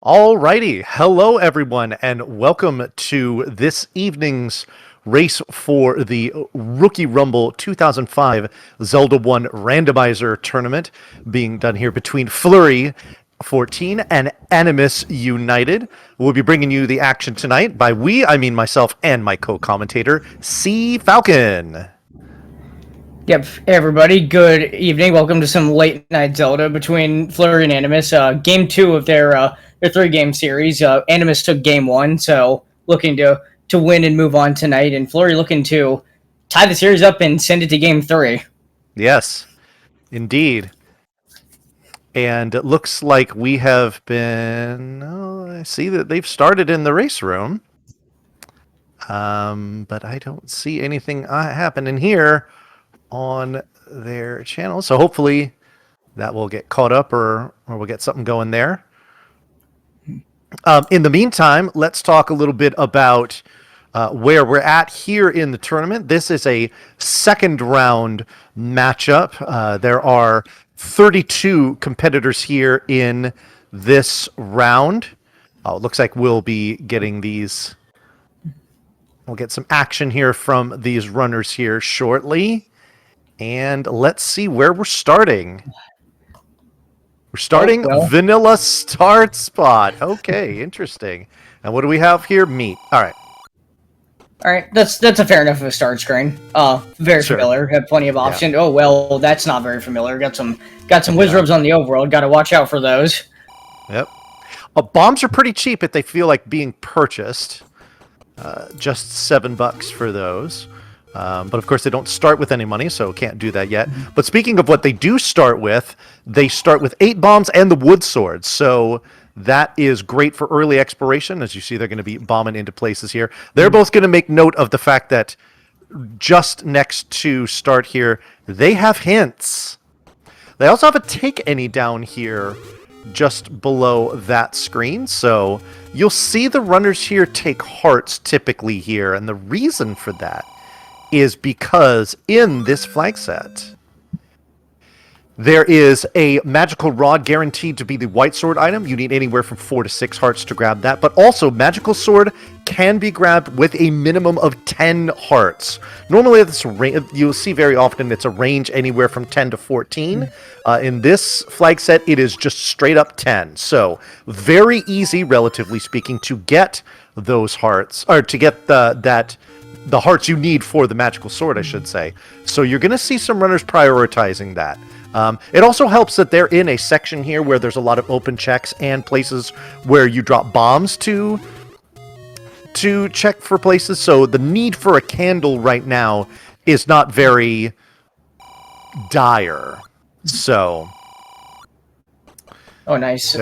Alrighty, hello everyone, and welcome to this evening's race for the Rookie Rumble 2005 Zelda 1 Randomizer tournament being done here between Fleury14 and animusunited. We'll be bringing you the action tonight. By we, I mean myself and my co-commentator, C. Falcon. Yep, hey everybody, good evening. Welcome to some late night Zelda between Fleury and Animus. Game 2 of their 3-game series. Animus took game 1, so looking to win and move on tonight, and Fleury looking to tie the series up and send it to game 3. Yes, indeed. And it looks like we have been... Oh, I see that they've started in the race room. But I don't see anything happening here on their channel. So hopefully that will get caught up or we'll get something going there. In the meantime, let's talk a little bit about where we're at here in the tournament. This is a second round matchup. There are 32 competitors here in this round. It looks like we'll be getting these. We'll get some action here from these runners here shortly. And let's see where we're starting. We're starting vanilla start spot. Okay, interesting. And what do we have here? Meat. All right. All right, that's a fair enough of a start screen. Very familiar. Have plenty of options. Yeah. Oh well, that's not very familiar. Got some wizards on the overworld. Got to watch out for those. Yep. Bombs are pretty cheap if they feel like being purchased. Just $7 for those. But of course, they don't start with any money, so can't do that yet. But speaking of what they do start with, they start with 8 bombs and the wood swords. So that is great for early exploration. As you see, they're going to be bombing into places here. They're both going to make note of the fact that just next to start here, they have hints. They also have a take any down here just below that screen. So you'll see the runners here take hearts typically here. And the reason for that is because in this flag set, there is a magical rod guaranteed to be the white sword item. You need anywhere from 4 to 6 hearts to grab that. But also, magical sword can be grabbed with a minimum of 10 hearts. Normally, you'll see very often it's a range anywhere from 10 to 14. In this flag set, it is just straight up 10. So very easy, relatively speaking, to get those hearts, or to get the hearts you need for the magical sword, I should say. So you're going to see some runners prioritizing that. It also helps that they're in a section here where there's a lot of open checks and places where you drop bombs to check for places. So the need for a candle right now is not very dire. So... Oh, nice.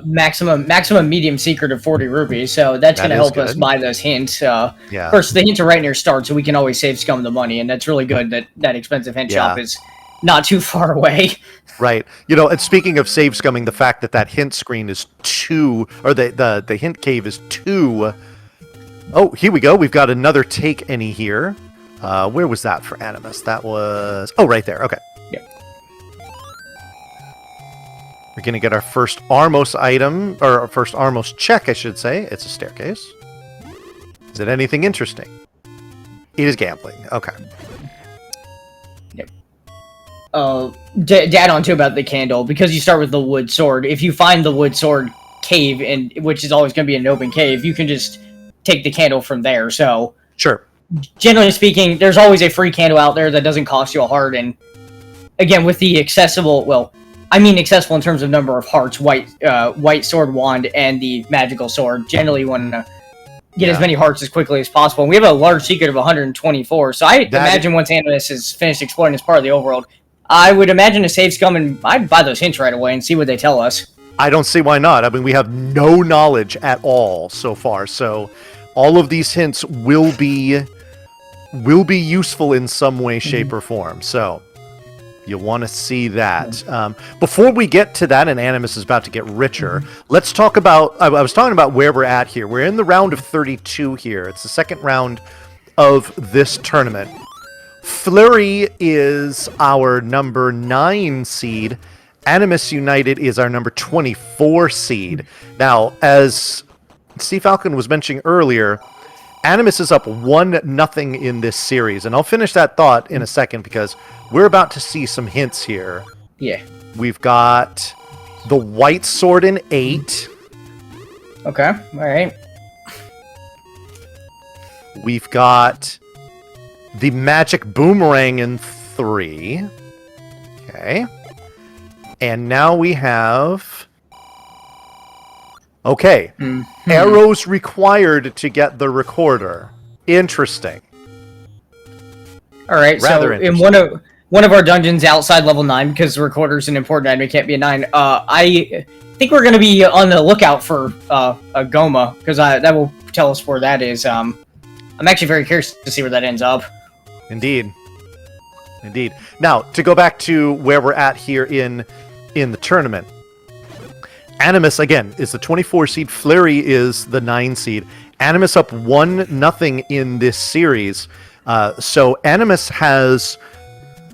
Maximum medium secret of 40 rupees, so that's going to help us buy those hints. Yeah. First, the hints are right near start, so we can always save scum the money, and that's really good that expensive hint shop is not too far away. Right. You know, and speaking of save scumming, the fact that hint screen is 2, or the hint cave is 2. Oh, here we go. We've got another take any here. Where was that for Animus? That was... Oh, right there. Okay. We're going to get our first Armos item, or our first Armos check, I should say. It's a staircase. Is it anything interesting? It is gambling. Okay. Yep. To add on, too, about the candle, because you start with the wood sword, if you find the wood sword cave, which is always going to be an open cave, you can just take the candle from there. So, sure. Generally speaking, there's always a free candle out there that doesn't cost you a heart, and again, with the accessible in terms of number of hearts, white sword wand, and the magical sword. Generally, you want to get as many hearts as quickly as possible. And we have a large secret of 124, so I imagine once Animus is finished exploring this part of the overworld, I would imagine a save scum, and I'd buy those hints right away and see what they tell us. I don't see why not. I mean, we have no knowledge at all so far, so all of these hints will be useful in some way, shape, or form. So... you'll want to see that. Before we get to that, and Animus is about to get richer, let's talk about... I was talking about where we're at here. We're in the round of 32 here. It's the second round of this tournament. Fleury is our number 9 seed, Animus United is our number 24 seed. Now, as Steve Falcon was mentioning earlier, Animus is up 1-0 in this series, and I'll finish that thought in a second because we're about to see some hints here. Yeah. We've got the White Sword in 8. Okay. All right. We've got the Magic Boomerang in 3. Okay. And now we have... Okay. Mm-hmm. Arrows required to get the recorder. Interesting. All right. Rather so in one of our dungeons outside level 9, because the recorder's an important item, it can't be a 9. I think we're going to be on the lookout for a Goma, because that will tell us where that is. I'm actually very curious to see where that ends up. Indeed. Indeed. Now, to go back to where we're at here in the tournament. Animus, again, is the 24 seed. Fleury is the 9 seed. Animus up 1-0 in this series. So Animus has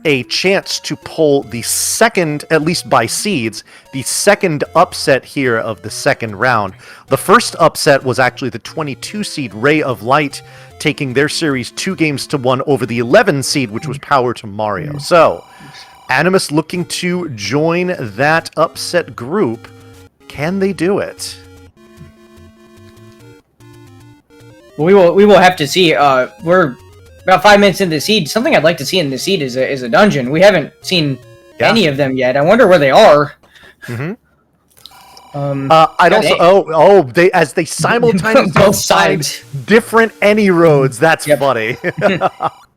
a chance to pull the second, at least by seeds, the second upset here of the second round. The first upset was actually the 22 seed Ray of Light taking their series 2-1 over the 11 seed, which was Power to Mario. So, Animus looking to join that upset group. Can they do it? Well, we will have to see. We're about 5 minutes into the seed. Something I'd like to see in the seed is a dungeon. We haven't seen any of them yet. I wonder where they are. Mm-hmm. I'd also they simultaneously both sides different any roads. That's funny.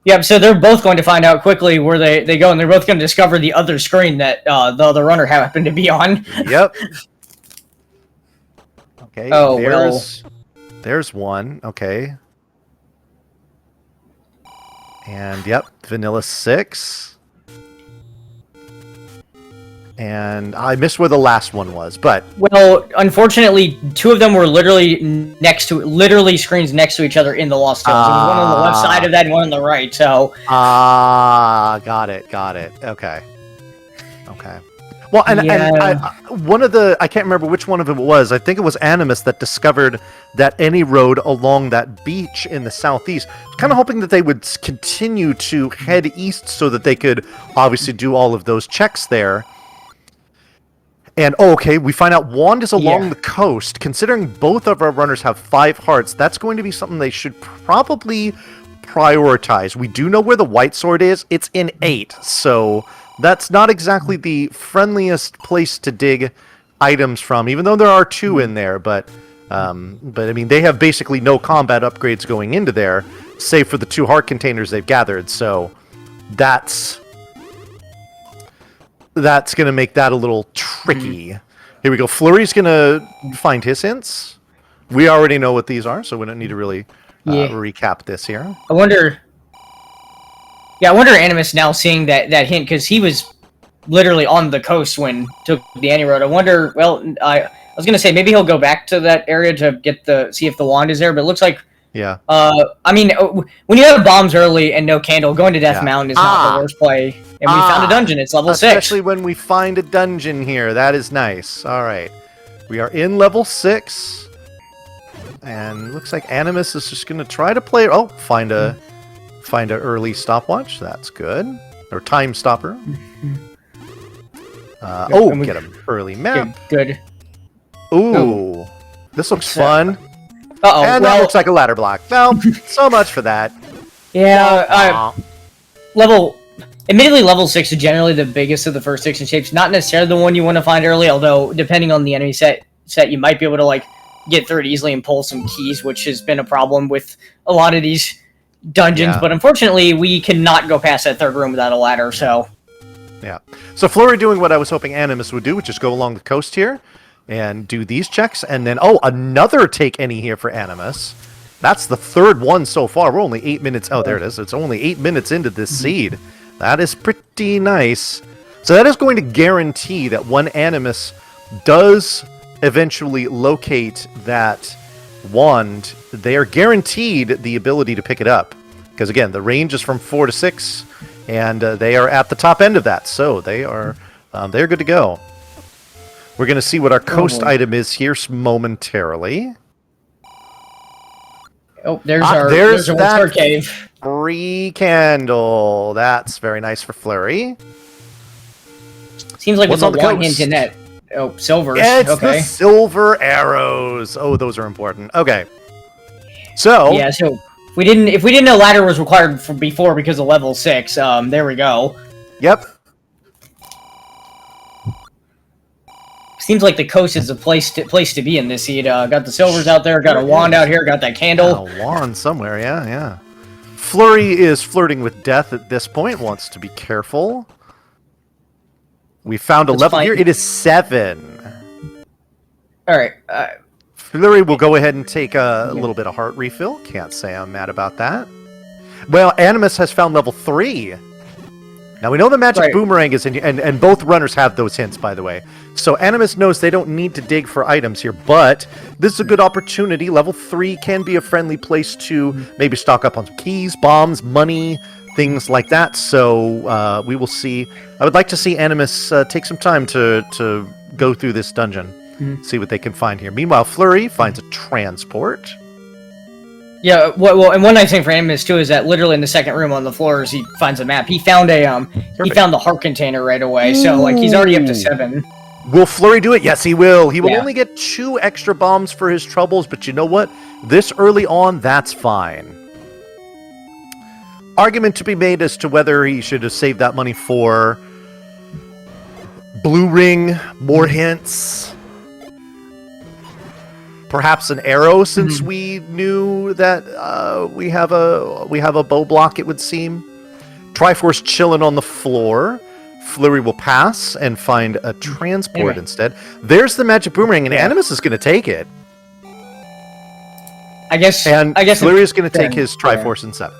Yep. So they're both going to find out quickly where they go, and they're both going to discover the other screen that the other runner happened to be on. Yep. Okay. Oh, there's one. Okay. And yep, Vanilla 6. And I missed where the last one was, but... Well, unfortunately, 2 of them were literally screens next to each other in the Lost Hills. There was one on the left side of that and one on the right, so... Got it. Okay. Well, and one of the... I can't remember which one of them it was. I think it was Animus that discovered that any road along that beach in the southeast. Kind of hoping that they would continue to head east so that they could obviously do all of those checks there. And, okay, we find out Wand is along the coast. Considering both of our runners have 5 hearts, that's going to be something they should probably prioritize. We do know where the White Sword is. It's in 8, so that's not exactly the friendliest place to dig items from, even though there are 2 in there. But I mean, they have basically no combat upgrades going into there, save for the 2 heart containers they've gathered, so that's going to make that a little tricky. Here we go. Fleury's going to find his hints. We already know what these are, so we don't need to really recap this here. I wonder Animus now seeing that hint, because he was literally on the coast when took the Anti-Road. I wonder, I was going to say maybe he'll go back to that area to see if the wand is there, but it looks like... Yeah. I mean, when you have bombs early and no candle, going to Death Mountain is not the worst play. And we found a dungeon. It's level 6. Especially when we find a dungeon here. That is nice. All right. We are in level 6. And looks like Animus is just going to try to play... Oh, find a early stopwatch. That's good. Or time stopper. Get an early map. Good. Ooh. This looks fun. Uh-oh. And that looks like a ladder block. Well, so much for that. Yeah. Admittedly, level 6 is generally the biggest of the first 6 shapes. Not necessarily the one you want to find early, although depending on the enemy set, you might be able to get through it easily and pull some keys, which has been a problem with a lot of these dungeons. Yeah. But unfortunately, we cannot go past that 3rd room without a ladder. So. Yeah. So Fleury doing what I was hoping Animus would do, which is go along the coast here and do these checks, and then another take any here for Animus. That's the 3rd one so far. We're only 8 minutes. Oh, there it is. It's only 8 minutes into this seed. That is pretty nice. So that is going to guarantee that when Animus does eventually locate that wand, they are guaranteed the ability to pick it up. Because again, the range is from 4 to 6, and they are at the top end of that. So they are They're good to go. We're going to see what our coast boy. item is here momentarily. Oh, there's there's our that one-star cave. free candle. That's very nice for Fleury. Seems like What's with on the the one coast? hint in that. Oh, silvers. It's Okay. the silver arrows. Oh, those are important. Okay. So Yeah, so if we didn't know ladder was required for before because of level 6, there we go. Yep. Seems like the coast is the place to be in this seed. Got the silvers out there, got a Sure wand is. out here, got that candle. A wand somewhere. Yeah. Fleury is flirting with death at this point. Wants to be careful. We found a Let's level find- here. It is 7. All right. Fleury will go ahead and take a little bit of heart refill. Can't say I'm mad about that. Well, Animus has found level 3. Now, we know the magic boomerang is in here, and both runners have those hints, by the way. So Animus knows they don't need to dig for items here, but this is a good opportunity. Level 3 can be a friendly place to maybe stock up on some keys, bombs, money, things like that. So we will see. I would like to see Animus take some time to go through this dungeon, see what they can find here. Meanwhile, Fleury finds a transport. Yeah, well, and one nice thing for Animus too is that literally in the second room on the floors he finds a map. He found a he found the heart container right away, so like he's already up to 7. Will Fleury do it? Yes, he will. He will Yeah. only get 2 extra bombs for his troubles, but you know what? This early on, that's fine. Argument to be made as to whether he should have saved that money for blue ring, more hints, perhaps an arrow, since we knew that we have a bow block. It would seem. Triforce chilling on the floor. Fleury will pass and find a transport instead. There's the magic boomerang, and Animus is going to take it. I guess Fleury is going to take his Triforce in 7.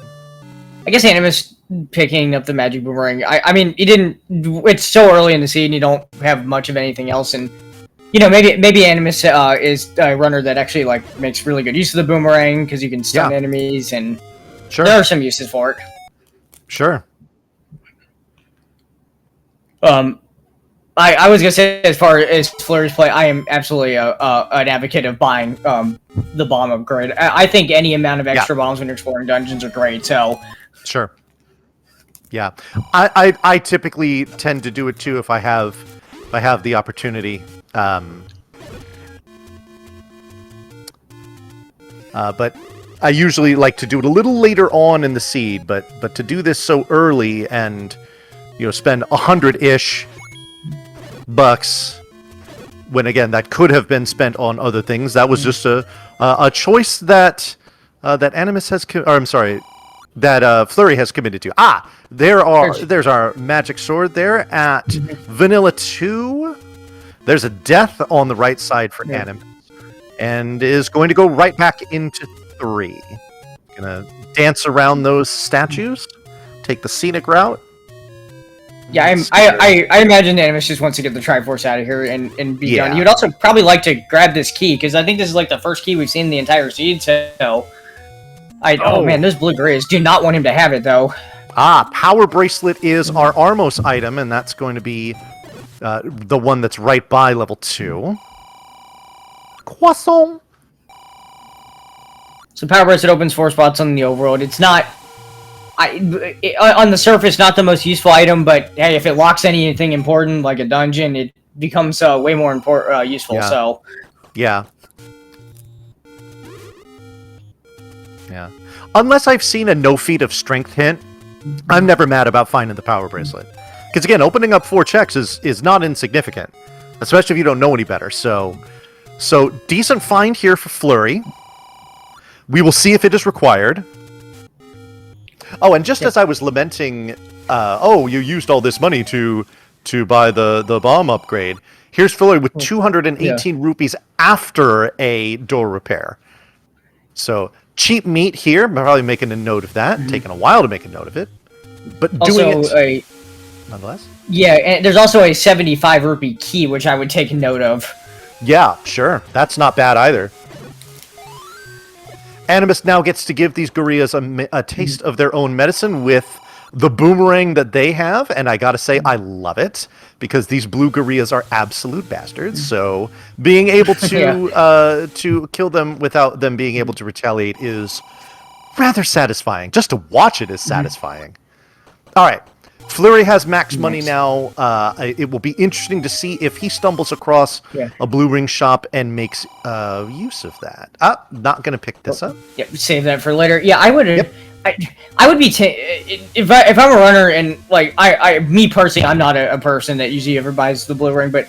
I guess Animus picking up the magic boomerang. I mean, he didn't. It's so early in the season, you don't have much of anything else, and you know maybe Animus is a runner that actually like makes really good use of the boomerang because you can stun enemies, and there are some uses for it. Sure. I was gonna say, as far as Fleury's play, I am absolutely an advocate of buying the bomb upgrade. I think any amount of extra bombs when you're exploring dungeons are great. So, sure. Yeah, I typically tend to do it too if I have the opportunity. But I usually like to do it a little later on in the seed. But to do this so early and spend $100-ish bucks when again that could have been spent on other things. That was just a choice that Animus has. That Fleury has committed to. There's our magic sword there at Vanilla 2. There's a death on the right side for Animus, and is going to go right back into 3. Gonna dance around those statues, take the scenic route. Yeah, I imagine Animus just wants to get the Triforce out of here and be done. He would also probably like to grab this key, because I think this is like the first key we've seen in the entire seed, so... Oh man, those blue grays do not want him to have it, though. Power Bracelet is our Armos item, and that's going to be the one that's right by level 2. Croissant! So Power Bracelet opens 4 spots on the overworld. It's not... on the surface, not the most useful item, but hey, if it locks anything important, like a dungeon, it becomes way more useful, so... Yeah. Unless I've seen a no feat of strength hint, I'm never mad about finding the Power Bracelet. Because again, opening up 4 checks is not insignificant, especially if you don't know any better. So decent find here for Fleury. We will see if it is required. Oh, and just as I was lamenting, you used all this money to buy the bomb upgrade. Here's Fleury with 218 rupees after a door repair. So cheap meat here. I'm probably making a note of that. Taking a while to make a note of it, but doing it nonetheless. Yeah, and there's also a 75 rupee key, which I would take note of. Yeah, sure. That's not bad either. Animus now gets to give these gorillas a taste of their own medicine with the boomerang that they have, and I gotta say, I love it, because these blue gorillas are absolute bastards, so being able to kill them without them being able to retaliate is rather satisfying. Just to watch it is satisfying. All right. Fleury has max money now. It will be interesting to see if he stumbles across a blue ring shop and makes use of that. Not going to pick this up. Yeah, save that for later. Yeah, I would. Yep. I would be if I'm a runner and like me personally, I'm not a person that usually ever buys the blue ring, but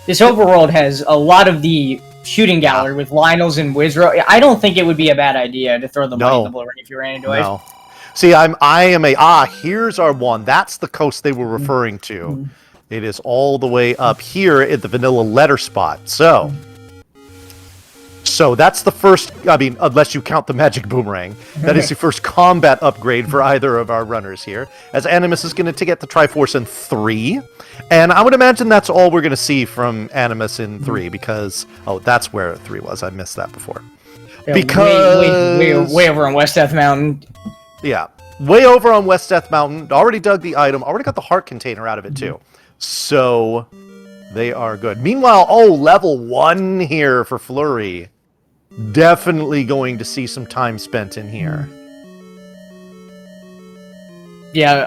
this overworld has a lot of the shooting gallery with Lionels and Wizro. I don't think it would be a bad idea to throw the money in the blue ring if you ran into it. No. See, here's our one. That's the coast they were referring to. It is all the way up here at the vanilla letter spot. So that's the first, I mean, unless you count the magic boomerang, that is the first combat upgrade for either of our runners here, as Animus is going to get the Triforce in 3. And I would imagine that's all we're going to see from Animus in 3, because, that's where 3 was. I missed that before. Yeah, because... way over on West Death Mountain. Yeah, way over on West Death Mountain. Already dug the item. Already got the heart container out of it, too. So, they are good. Meanwhile, level 1 here for Fleury. Definitely going to see some time spent in here. Yeah,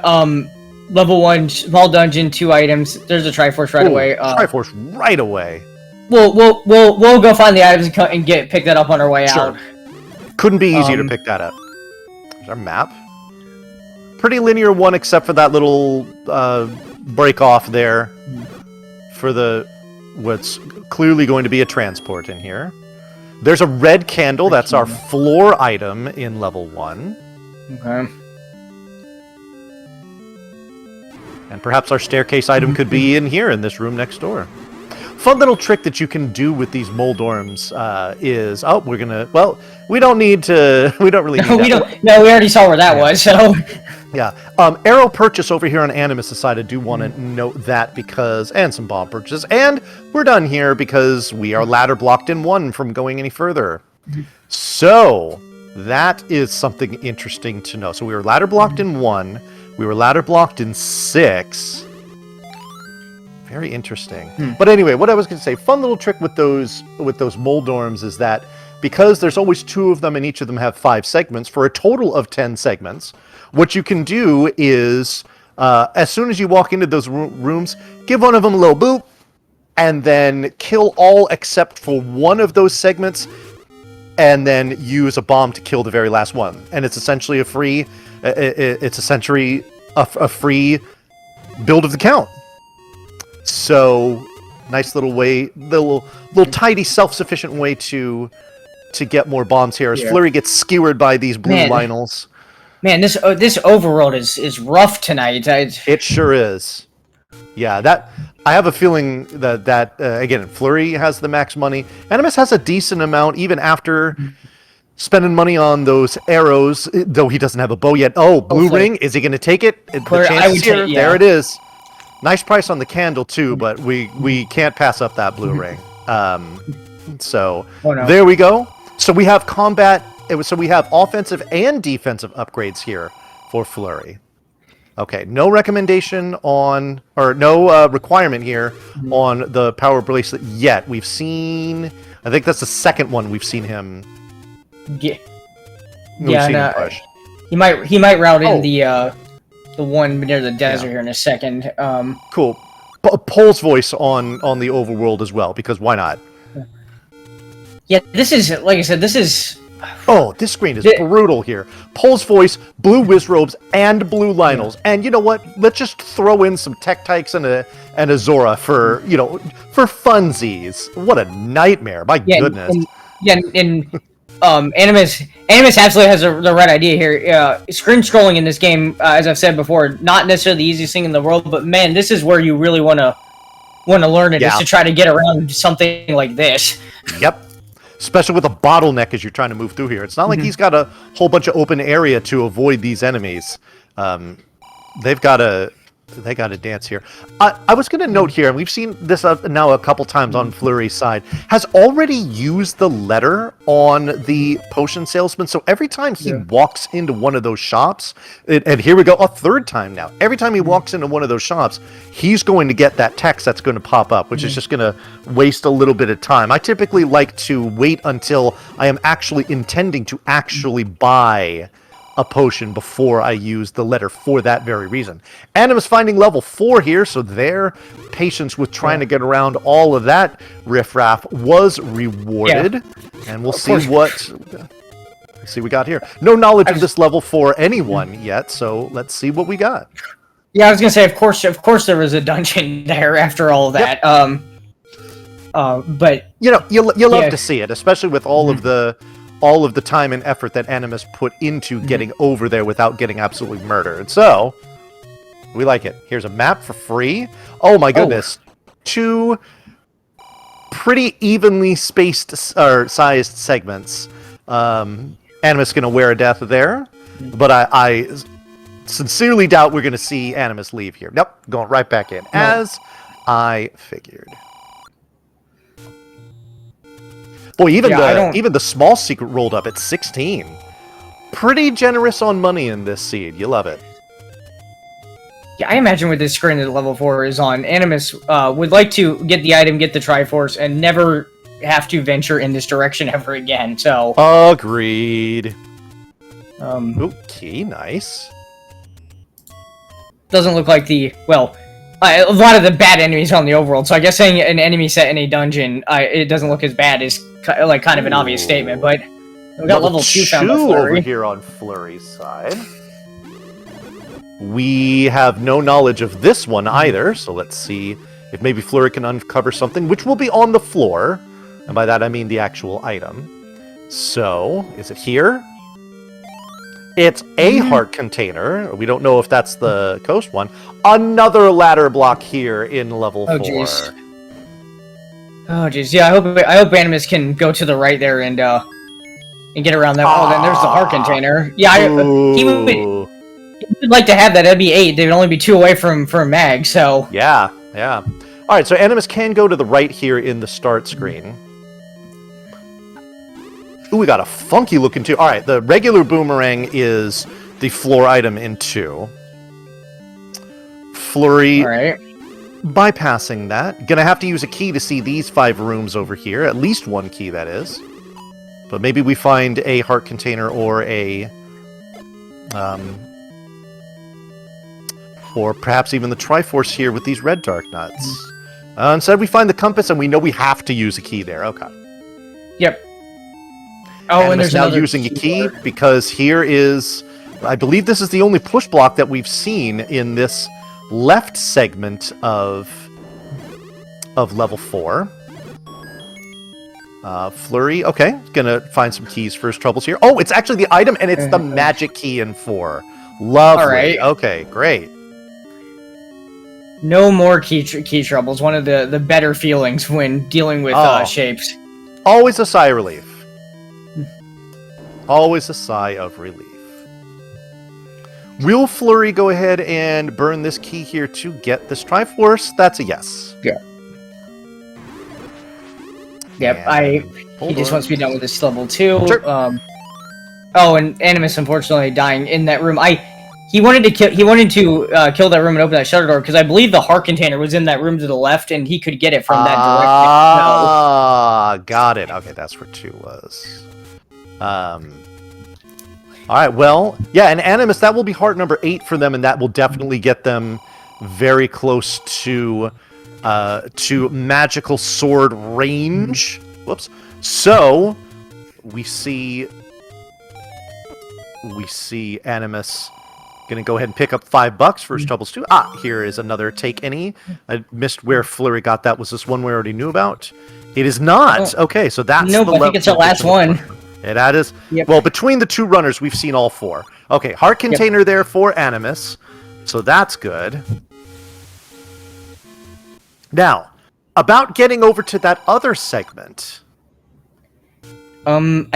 level 1, small dungeon, 2 items. There's a Triforce right away. Triforce right away. We'll go find the items and pick that up on our way out. Couldn't be easier to pick that up. There's our map. Pretty linear one, except for that little break off there for what's clearly going to be a transport in here. There's a red candle. That's our floor item in level 1. Okay. And perhaps our staircase item could be in here in this room next door. Fun little trick that you can do with these Moldorms is we don't need to. We don't really. Need we already saw where that was. So. Yeah. Arrow purchase over here on Animus side. I do want to note that and some bomb purchases, and we're done here because we are ladder blocked in 1 from going any further. So that is something interesting to know. So we were ladder blocked in 1. We were ladder blocked in 6. Very interesting. But anyway, what I was going to say, fun little trick with those Moldorms is that because there's always 2 of them and each of them have 5 segments for a total of 10 segments, what you can do is as soon as you walk into those rooms, give one of them a little boop and then kill all except for one of those segments and then use a bomb to kill the very last one. And it's essentially a free free build of the count. So, nice little way, little tidy, self-sufficient way to get more bombs here as Fleury gets skewered by these blue Lionels. Man, this overworld is rough tonight. It sure is. Yeah, I have a feeling that again, Fleury has the max money. Animus has a decent amount even after spending money on those arrows, though he doesn't have a bow yet. Oh, blue ring, is he going to take it? The chance here, there it is. Nice price on the candle, too, but we can't pass up that blue ring. There we go. So we have we have offensive and defensive upgrades here for Fleury. Okay, no recommendation on, or no requirement here on the power bracelet yet. We've seen, I think that's the second one we've seen him. Push. He might route in the one near the desert here in a second. Cool. Pole's voice on the overworld as well, because why not? Yeah, this is, like I said, this is... Oh, this screen is brutal here. Pole's voice, blue Wizrobes, and blue Lionels. And you know what? Let's just throw in some Tektites and a Zora for funsies. What a nightmare. My goodness. Animus absolutely has the right idea here. Screen scrolling in this game, as I've said before, not necessarily the easiest thing in the world, but man, this is where you really want to learn it, is to try to get around something like this. Yep. Especially with a bottleneck as you're trying to move through here. It's not like he's got a whole bunch of open area to avoid these enemies. They've got to They got to dance here. I was going to note here, and we've seen this now a couple times on Fleury's side, has already used the letter on the potion salesman. So every time he walks into one of those shops, and here we go, a third time now. Every time he walks into one of those shops, he's going to get that text that's going to pop up, which is just going to waste a little bit of time. I typically like to wait until I am actually intending to actually buy a potion before I use the letter for that very reason. Animus finding level 4 here, so their patience with trying to get around all of that riffraff was rewarded. And we'll see what we got here. No knowledge of this level for anyone yet, so let's see what we got. Yeah, I was gonna say, of course there was a dungeon there after all of that. But you know, you love to see it, especially with all of the time and effort that Animus put into getting over there without getting absolutely murdered. So, we like it. Here's a map for free. Oh my goodness. 2 pretty evenly spaced or sized segments. Animus going to wear a death there. But I sincerely doubt we're going to see Animus leave here. Nope, going right back in. As I figured. Boy, even the small secret rolled up at 16. Pretty generous on money in this seed. You love it. Yeah, I imagine with this screen that level 4 is on, Animus would like to get the item, get the Triforce, and never have to venture in this direction ever again. So agreed. Okay, nice. Doesn't look like a lot of the bad enemies on the overworld. So I guess saying an enemy set in a dungeon, it doesn't look as bad is kind of an obvious statement. But we got level 2 found by Fleury. Over here on Fleury's side. We have no knowledge of this one either, so let's see if maybe Fleury can uncover something, which will be on the floor. And by that I mean the actual item. So, is it here? It's a heart container. We don't know if that's the coast one. Another ladder block here in level 4. Jeez. Oh jeez. Yeah, I hope Animus can go to the right there and get around that. Oh, then there's the heart container. Yeah, he would like to have that. That'd be 8. They'd only be 2 away from Mag. So yeah. All right, so Animus can go to the right here in the start screen. Ooh, we got a funky looking 2. All right, the regular boomerang is the floor item in 2. Fleury, bypassing that. Gonna have to use a key to see these 5 rooms over here. At least 1 key, that is. But maybe we find a heart container or a... or perhaps even the Triforce here with these red dark nuts. Instead, we find the compass, and we know we have to use a key there. Okay. Yep. Oh, and there's now another using a key because here is, I believe this is the only push block that we've seen in this left segment of level 4. Fleury, okay, gonna find some keys for his troubles here. Oh, it's actually the item, and it's the magic key in 4. Lovely. All right. Okay, great. No more key troubles. One of the better feelings when dealing with shapes. Always a sigh of relief. Always a sigh of relief. Will Fleury go ahead and burn this key here to get this Triforce? That's a yes. Yeah. Yep, he just wants to be done with this level 2. Sure. Oh, and Animus unfortunately dying in that room. He wanted to kill that room and open that shutter door because I believe the heart container was in that room to the left and he could get it from that direction. Got it. Okay, that's where 2 was. All right, well, yeah, and Animus, that will be heart number 8 for them, and that will definitely get them very close to magical sword range. Whoops. So we see Animus gonna go ahead and pick up $5 for his troubles too. Here is another take any. I missed where Fleury got that. Was this one we already knew about? It is not. Okay, so that's the I think it's the last one. Yeah, that is. Yep. Well, between the 2 runners, we've seen all 4. Okay, heart container there for Animus, so that's good. Now, about getting over to that other segment. I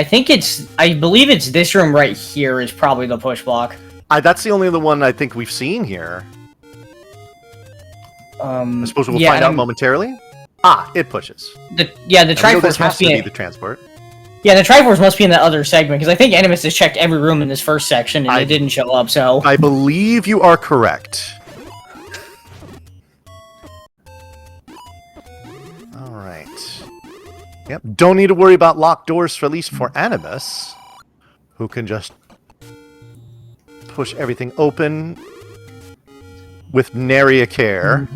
believe it's this room right here is probably the push block. That's the only other one I think we've seen here. I suppose we'll yeah, find out momentarily. Ah, it pushes. the And we know Triforce this has must to be be in, the transport. yeah, the Triforce must be in the other segment because I think Animus has checked every room in this first section and it didn't show up. So I believe you are correct. All right. Yep. Don't need to worry about locked doors, for at least for Animus, who can just push everything open with nary a care.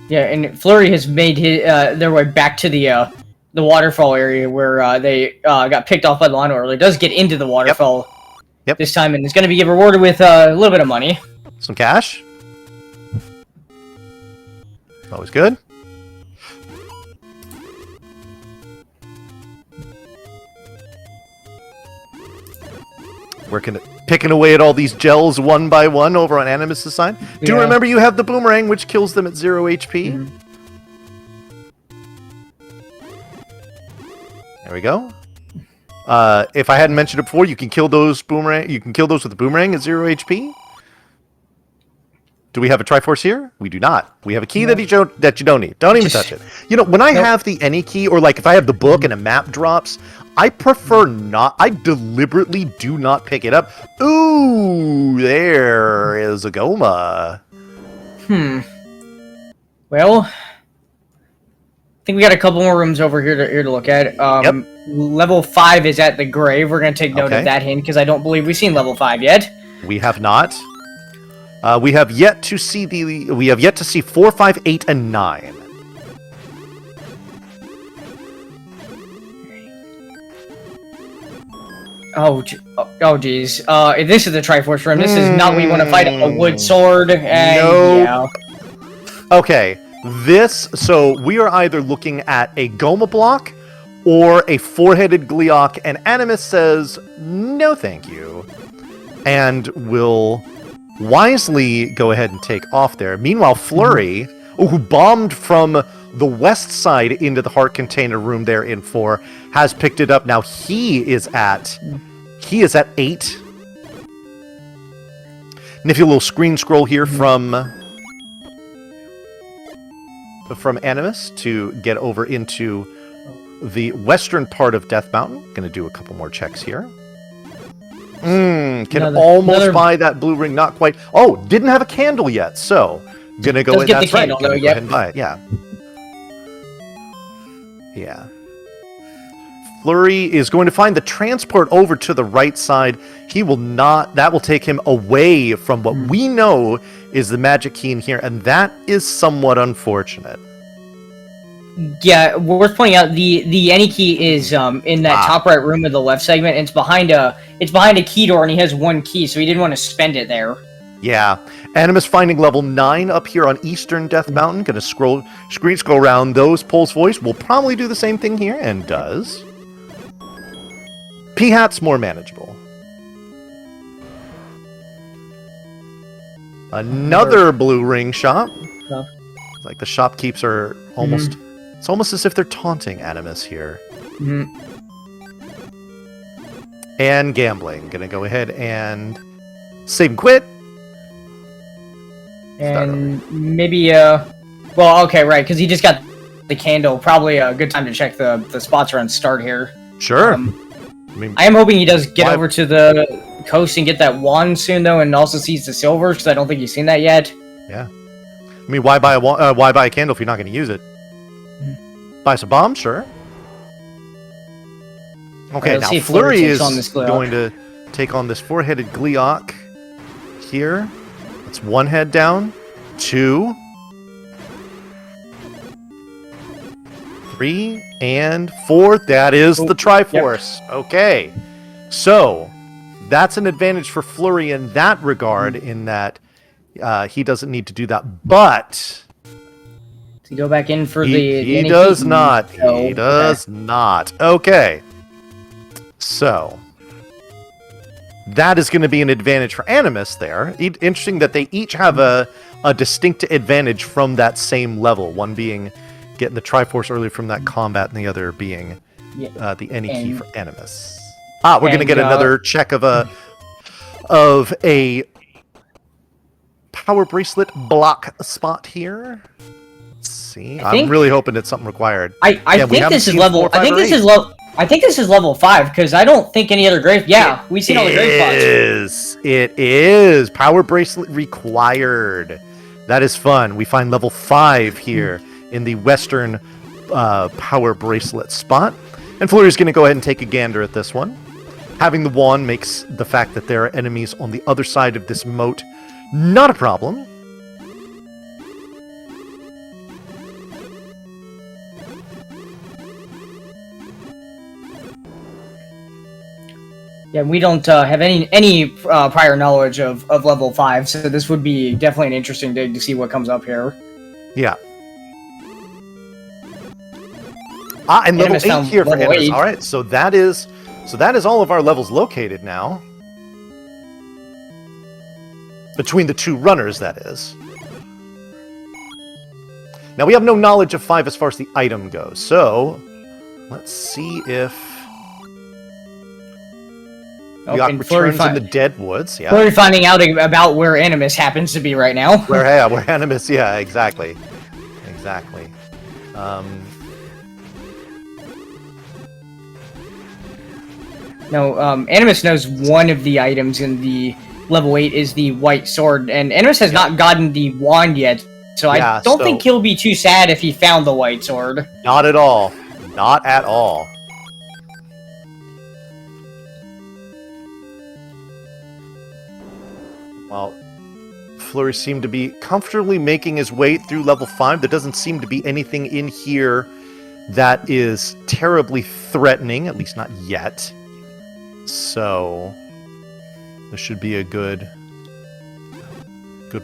yeah, and Fleury has made their way back to the waterfall area where they got picked off by the lawn earlier. Does get into the waterfall this time, and is going to be rewarded with a little bit of money. Some cash. Always good. Working, picking away at all these gels one by one over on Animus' side. Do remember you have the boomerang, which kills them at 0 HP. There we go. If I hadn't mentioned it before, you can kill those boomerang. You can kill those with the boomerang at 0 HP. Do we have a Triforce here? We do not. We have a key that you don't need. Don't even touch it. You know, when I have the any key, or like if I have the book and a map drops, I prefer not. I deliberately do not pick it up. Ooh, there is a Goma. Well, I think we got a couple more rooms over here to look at. Level 5 is at the grave. We're going to take note of that hint because I don't believe we've seen level 5 yet. We have not. We have yet to see 4, 5, 8, and 9. Oh, geez. If this is the Triforce room, this is not what you want to fight a wood sword. Yeah. Okay, so we are either looking at a Goma block or a four-headed Gleeok, and Animus says, no thank you, and will wisely go ahead and take off there. Meanwhile, Fleury, who bombed from the west side into the heart container room there in 4, has picked it up. Now he is at 8. Nifty little screen scroll here from Animus to get over into the western part of Death Mountain. Gonna do a couple more checks here. Can almost buy that blue ring, not quite. Oh, didn't have a candle yet, so gonna go in. That's right. Gonna go ahead and buy it. Yeah. Yeah. Fleury is going to find the transport over to the right side. He will not. That will take him away from what we know is the magic key in here, and that is somewhat unfortunate. Yeah, worth pointing out, the any key is in that top right room of the left segment. And it's behind a key door, and he has one key, so he didn't want to spend it there. Yeah, Animus finding level 9 up here on Eastern Death Mountain. Gonna screen scroll around those. Pulse Voice will probably do the same thing here, and does. P-Hat's more manageable. Another blue ring shop. Oh. Like the shopkeepers are almost. It's almost as if they're taunting Animus here. And gambling. Gonna go ahead and save and quit. And maybe, well, okay, right, because he just got the candle. Probably a good time to check the spots around start here. Sure. I am hoping he does get over to the coast and get that wand soon, though, and also sees the silvers, because I don't think he's seen that yet. Yeah. I mean, why buy a candle if you're not going to use it? Buy some bombs, sure. Okay, now Fleury is going to take on this four-headed Gleeok here. That's one head down. 2. 3 and 4. That is the Triforce. Yep. Okay. So, that's an advantage for Fleury in that regard, in that he doesn't need to do that. But to go back in for he does not. He does not. Okay. So, that is going to be an advantage for Animus there. Interesting that they each have a distinct advantage from that same level. One being getting the Triforce early from that combat, and the other being the any key for Animus. We're going to get another check of a power bracelet block spot here. Let's see. I'm really hoping it's something required. I think this is level. I think this is level. I think this is level 5 because I don't think any other grave. Yeah, we've seen all the grave spots. It is power bracelet required. That is fun. We find level 5 here in the western power bracelet spot, and Fleury's going to go ahead and take a gander at this one. Having the wand makes the fact that there are enemies on the other side of this moat not a problem. Yeah, we don't have any prior knowledge of level 5, so this would be definitely an interesting dig to see what comes up here. Yeah. And level 8 here for Animus. All right, so that is all of our levels located now. Between the two runners, that is. Now we have no knowledge of 5 as far as the item goes, so let's see if Yacht returns in the dead woods. Yeah. We're finding out about where Animus happens to be right now. Where Animus? Yeah, exactly. No, Animus knows one of the items in the level 8 is the white sword, and Animus has not gotten the wand yet, so I don't think he'll be too sad if he found the white sword. Not at all. Not at all. Well, Fleury seemed to be comfortably making his way through level 5. There doesn't seem to be anything in here that is terribly threatening, at least not yet. So, this should be a good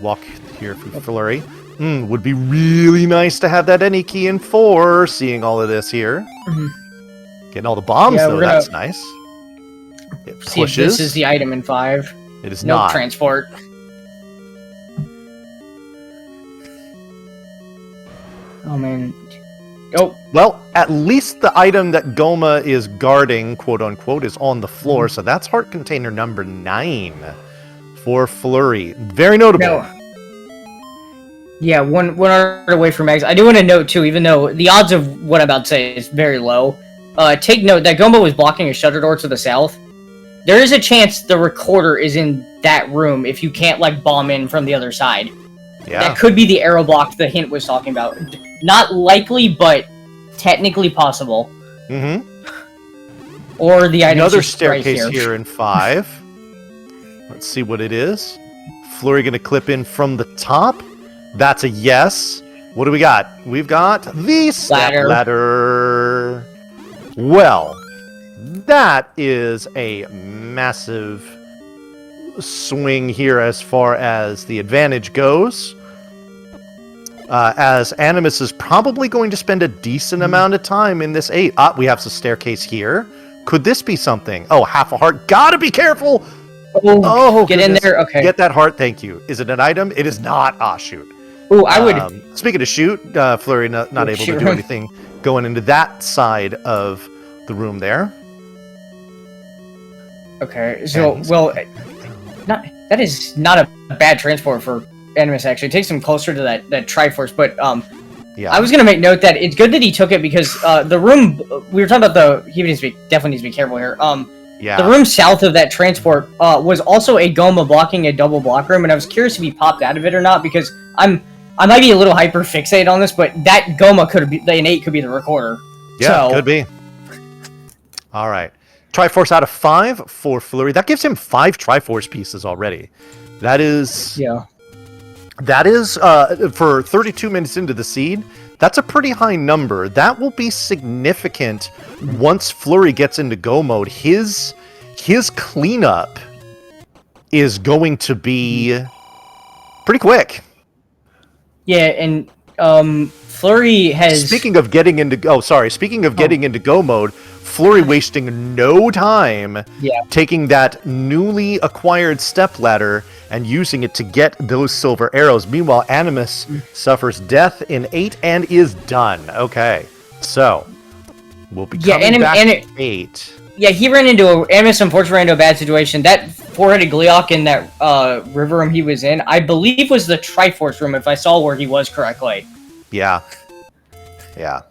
walk here for Fleury. Would be really nice to have that any key in 4, seeing all of this here. Getting all the bombs, though, that's nice. It pushes. See if this is the item in 5. It is not. Transport. Oh, man. Oh. Well, at least the item that Goma is guarding, quote-unquote, is on the floor, so that's heart container number 9 for Fleury. Very notable. No. Yeah, one art away from Eggs. I do want to note, too, even though the odds of what I'm about to say is very low, take note that Goma was blocking a shutter door to the south. There is a chance the recorder is in that room if you can't, like, bomb in from the other side. Yeah. That could be the arrow block the hint was talking about. Not likely, but technically possible. Or the item another staircase right here in 5. Let's see what it is. Fleury going to clip in from the top. That's a yes. What do we got? We've got the step ladder. Well, that is a massive swing here as far as the advantage goes. As Animus is probably going to spend a decent amount of time in this 8. We have the staircase here. Could this be something? Oh, half a heart. Gotta be careful! Oh, get in there. Okay. Get that heart, thank you. Is it an item? It is not. Shoot. Oh, I would... Speaking of shoot, Fleury not able to do anything going into that side of the room there. Okay, so, well... that is not a bad transport for Animus, actually. It takes him closer to that Triforce, but, yeah. I was gonna make note that it's good that he took it because, the room... We were talking about he definitely needs to be careful here. Yeah. The room south of that transport, was also a Goma blocking a double block room, and I was curious if he popped out of it or not, because I might be a little hyper fixated on this, but that Goma could be, the innate could be the recorder. Yeah, could be. Alright. Triforce out of 5 for Fleury. That gives him 5 Triforce pieces already. That is... Yeah. That is, for 32 minutes into the seed, that's a pretty high number. That will be significant once Fleury gets into go mode. His cleanup is going to be pretty quick. Yeah, and Fleury has... Speaking of getting into go mode, Fleury wasting no time taking that newly acquired stepladder and using it to get those silver arrows. Meanwhile, Animus suffers death in 8 and is done. Okay, so we'll be coming back to 8. Yeah, Animus unfortunately ran into a bad situation. That four-headed Gleeok in that river room he was in, I believe was the Triforce room, if I saw where he was correctly. Yeah. Yeah.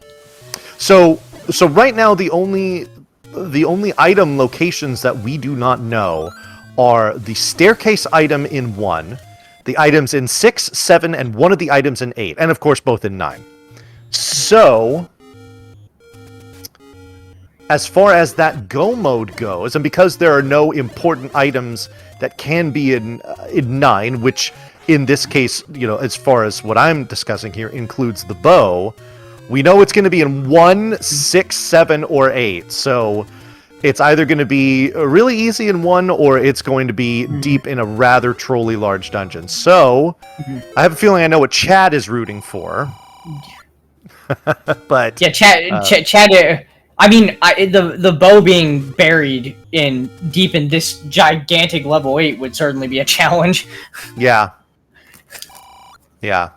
So right now the only item locations that we do not know are the staircase item in 1, the items in 6, 7, and one of the items in 8, and of course both in 9. So, as far as that go mode goes, and because there are no important items that can be in 9, which in this case, you know, as far as what I'm discussing here includes the bow, we know it's going to be in 1, 6, 7, or 8. So it's either going to be really easy in 1, or it's going to be deep in a rather trolly large dungeon. So I have a feeling I know what Chad is rooting for. But yeah, Chad. I mean, the bow being buried in deep in this gigantic level 8 would certainly be a challenge. Yeah. Yeah.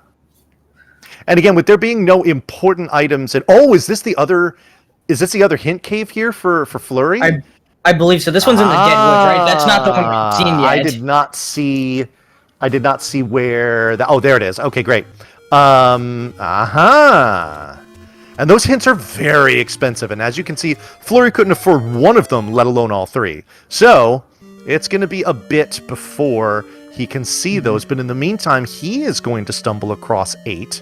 And again, with there being no important items, and is this the other hint cave here for Fleury? I believe so. This one's in the Deadwood, right? That's not the one we've seen yet. I did not see where that. Oh, there it is. Okay, great. And those hints are very expensive, and as you can see, Fleury couldn't afford one of them, let alone all 3. So it's going to be a bit before he can see those, but in the meantime, he is going to stumble across 8.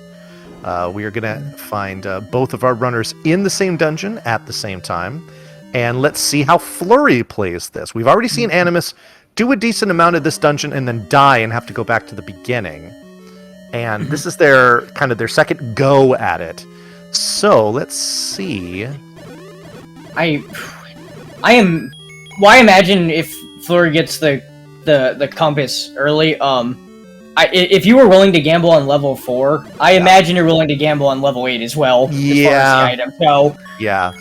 We are going to find both of our runners in the same dungeon at the same time, and let's see how Fleury plays this. We've already seen Animus do a decent amount of this dungeon and then die and have to go back to the beginning. And this is their second go at it. So let's see. I imagine if Fleury gets the compass early, if you were willing to gamble on level 4, I imagine you're willing to gamble on level 8 as well. Yeah. As far as the item. So yeah.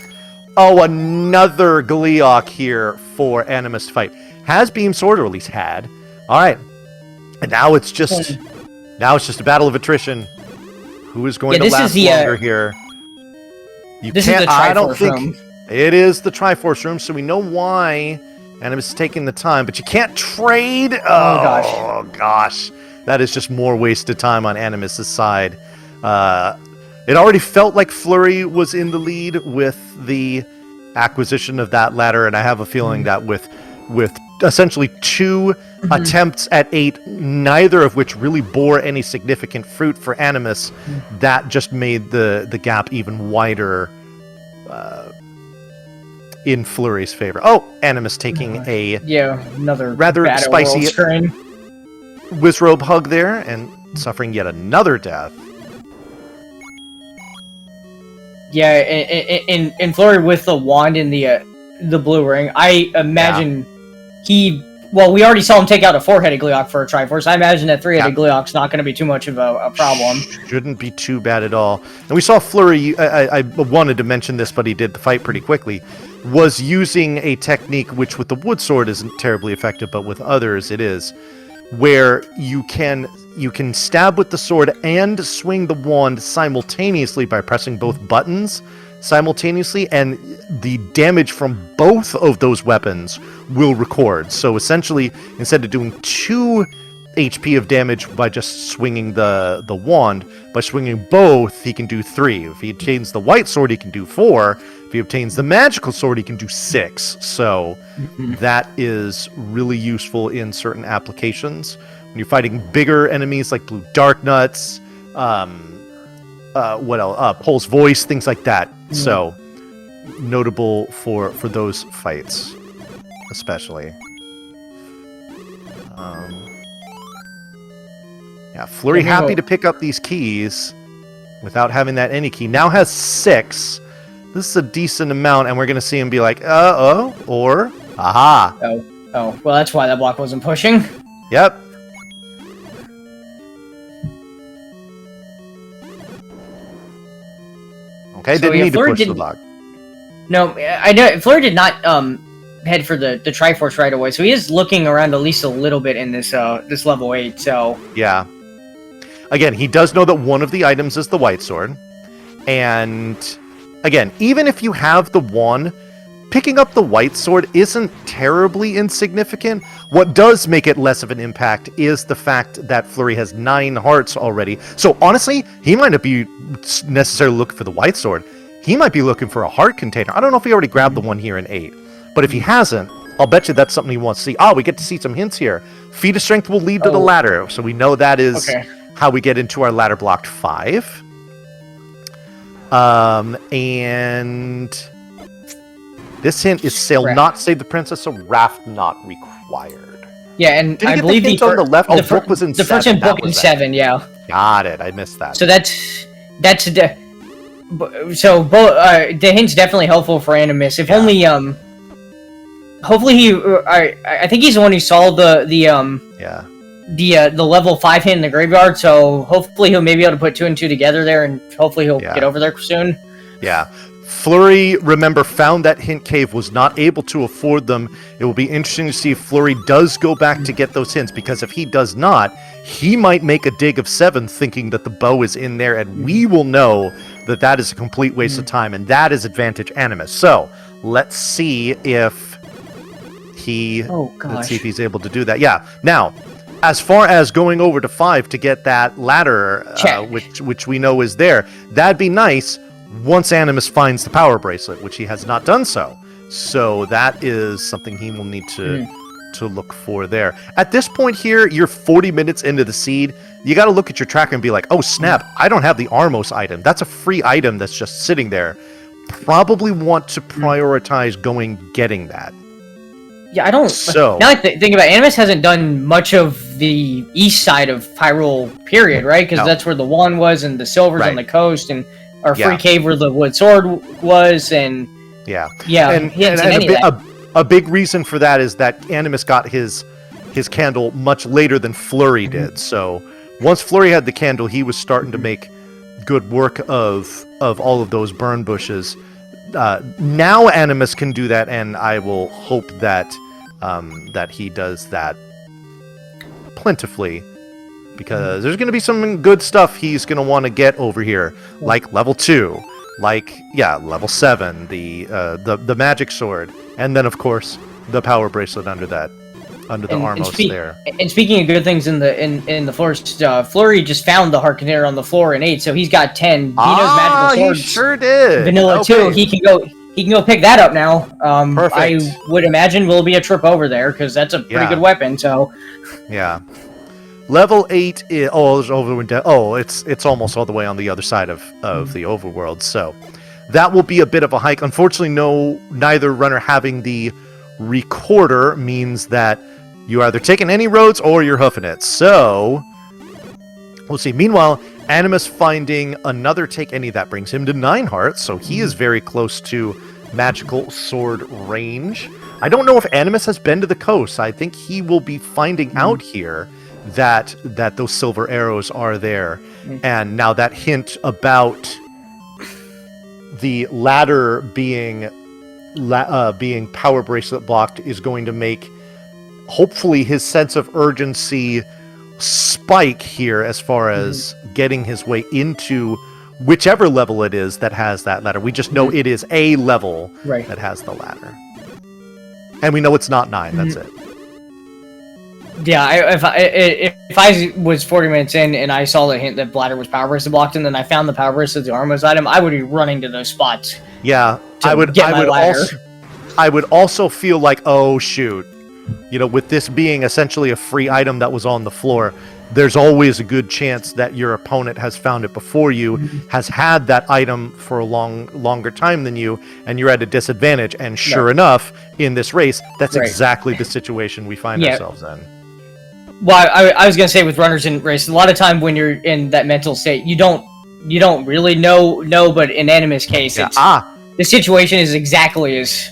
Oh, another Gleeok here for Animus to fight. Has Beam Sword, or at least had. All right, and now it's just a battle of attrition. Who is going to last longer here? This is the Triforce room. It is the Triforce room, so we know why Animus is taking the time, but you can't trade. Oh gosh. That is just more wasted time on Animus' side. It already felt like Fleury was in the lead with the acquisition of that ladder, and I have a feeling that with essentially 2 attempts at 8, neither of which really bore any significant fruit for Animus, that just made the gap even wider in Fleury's favor. Oh, Animus taking another rather spicy screen. Wizrobe hug there, and suffering yet another death. Yeah, in Fleury with the wand in the blue ring, I imagine we already saw him take out a 4-headed Gleeok for a Triforce. I imagine that 3-headed Gleeok's not going to be too much of a problem. Shouldn't be too bad at all. And we saw Fleury, I wanted to mention this, but he did the fight pretty quickly, was using a technique which with the wood sword isn't terribly effective, but with others it is, where you can stab with the sword and swing the wand simultaneously by pressing both buttons simultaneously, and the damage from both of those weapons will record. So essentially, instead of doing 2 HP of damage by just swinging the wand, by swinging both, he can do 3. If he obtains the white sword, he can do 4. If he obtains the magical sword, he can do 6. So that is really useful in certain applications. When you're fighting bigger enemies like Blue Dark Nuts, what else? Pole's Voice, things like that. So notable for those fights, especially. Yeah, Fleury happy to pick up these keys without having that any key. Now has 6. This is a decent amount, and we're going to see him be like, or, aha. Oh, well, that's why that block wasn't pushing. Yep. Okay, didn't need to push the block. No, I know Fleury did not head for the Triforce right away, so he is looking around at least a little bit in this this level 8. So yeah, again, he does know that one of the items is the white sword, and again, even if you have the wand, picking up the white sword isn't terribly insignificant. What does make it less of an impact is the fact that Fleury has 9 hearts already. So honestly, he might not be necessarily looking for the white sword. He might be looking for a heart container. I don't know if he already grabbed the one here in 8. But if he hasn't, I'll bet you that's something he wants to see. Oh, we get to see some hints here. Feat of Strength will lead to the ladder. So we know that is how we get into our ladder blocked 5. And this hint is sail not save the princess, so raft not required. Yeah, and Did I get believe the hint on the left. Oh, book was in the 7. first in book in 7. Yeah. Got it. I missed that. So that's the hint's definitely helpful for Animus. If only hopefully he I think he's the one who saw the level 5 hint in the graveyard, so hopefully he'll maybe be able to put 2 and 2 together there, and hopefully he'll get over there soon. Yeah. Fleury, remember, found that hint cave, was not able to afford them. It will be interesting to see if Fleury does go back to get those hints, because if he does not, he might make a dig of 7 thinking that the bow is in there, and we will know that that is a complete waste of time, and that is advantage Animus. So, let's see if let's see if he's able to do that. Yeah. Now, as far as going over to 5 to get that ladder, which we know is there, that'd be nice once Animus finds the power bracelet, which he has not done so. So that is something he will need to look for there. At this point here, you're 40 minutes into the seed. You got to look at your tracker and be like, oh snap, I don't have the Armos item. That's a free item that's just sitting there. Probably want to prioritize getting that. Yeah, I don't. So now I think about it, Animus hasn't done much of the east side of Hyrule, period, right? Because that's where the wand was, and the silver's on the coast, and our free cave where the wood sword was, and a big reason for that is that Animus got his candle much later than Fleury did. So once Fleury had the candle, he was starting to make good work of all of those burn bushes. Now Animus can do that, and I will hope that that he does that plentifully, because there's going to be some good stuff he's going to want to get over here, like level 2, like level 7, the magic sword, and then of course the power bracelet under the Armos there. And speaking of good things in the forest, Fleury just found the heart container on the floor in 8, so he's got 10. He knows magical swords. He sure did. Vanilla too. He can go pick that up now. Perfect. I would imagine will be a trip over there, because that's a pretty good weapon. So yeah. Level 8 is it's almost all the way on the other side of the overworld. So that will be a bit of a hike. Unfortunately, neither runner having the recorder means that you either taking any roads or you're hoofing it. So we'll see. Meanwhile, Animus finding another take any, that brings him to 9 hearts, so he is very close to magical sword range. I don't know if Animus has been to the coast. I think he will be finding out here that those silver arrows are there. And now that hint about the ladder being power bracelet blocked is going to make, hopefully, his sense of urgency spike here as far as getting his way into whichever level it is that has that ladder. We just know it is a level that has the ladder. And we know it's not 9, that's it. Yeah, if I was 40 minutes in and I saw the hint that bladder was power bracelet blocked, and then I found the power bracelet, the Armos item, I would be running to those spots. Yeah, I would also feel like, oh shoot, with this being essentially a free item that was on the floor, there's always a good chance that your opponent has found it before you, has had that item for a longer time than you, and you're at a disadvantage. And sure enough, in this race, that's exactly the situation we find ourselves in. Well, I was gonna say, with runners in race, a lot of time when you're in that mental state, you don't really know, but in Animus' case, the situation is exactly as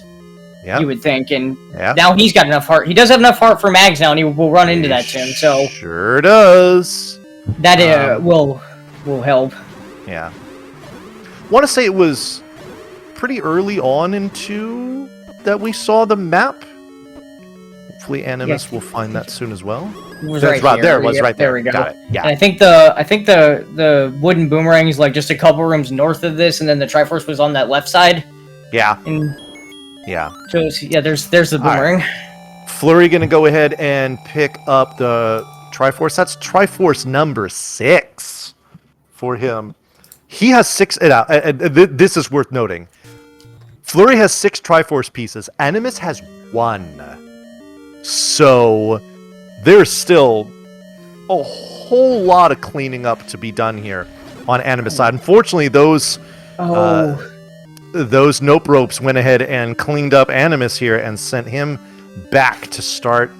you would think, and now he's got enough heart. He does have enough heart for mags now, and he will run into that soon. So sure does. That will help. Yeah. Want to say it was pretty early on into that we saw the map. Hopefully, Animus will find that soon as well. It was right there. It was right there. There we go. Got it. Yeah. And I think the wooden boomerang is like just a couple rooms north of this, and then the Triforce was on that left side. Yeah. And Yeah. So yeah, there's the boomerang. Fleury going to go ahead and pick up the Triforce. That's Triforce number 6 for him. He has 6. This is worth noting. Fleury has 6 Triforce pieces. Animus has 1. So there's still a whole lot of cleaning up to be done here on Animus' side. Unfortunately, those nope ropes went ahead and cleaned up Animus here and sent him back to start.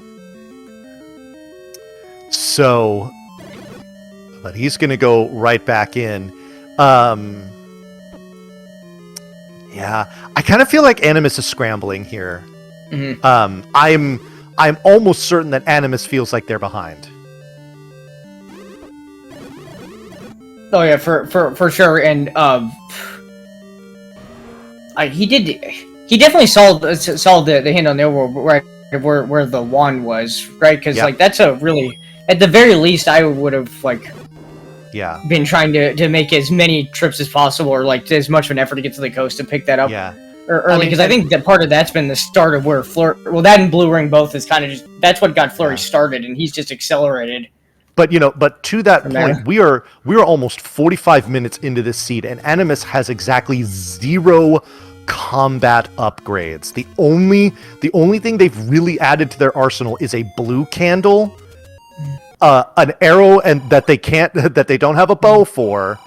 So, but he's going to go right back in. Yeah, I kind of feel like Animus is scrambling here. Mm-hmm. I'm almost certain that Animus feels like they're behind. Oh yeah, for sure, and he definitely saw the hint on the overworld, right, where the wand was, right? Because like that's a really, at the very least, I would have been trying to make as many trips as possible, or like as much of an effort to get to the coast to pick that up early, because I think that part of that's been the start of where that and Blue Ring both is kind of just, that's what got Fleury started, and he's just accelerated. But but to that point, we are almost 45 minutes into this seed, and Animus has exactly 0 combat upgrades. The only thing they've really added to their arsenal is a blue candle, an arrow, and that they don't have a bow for,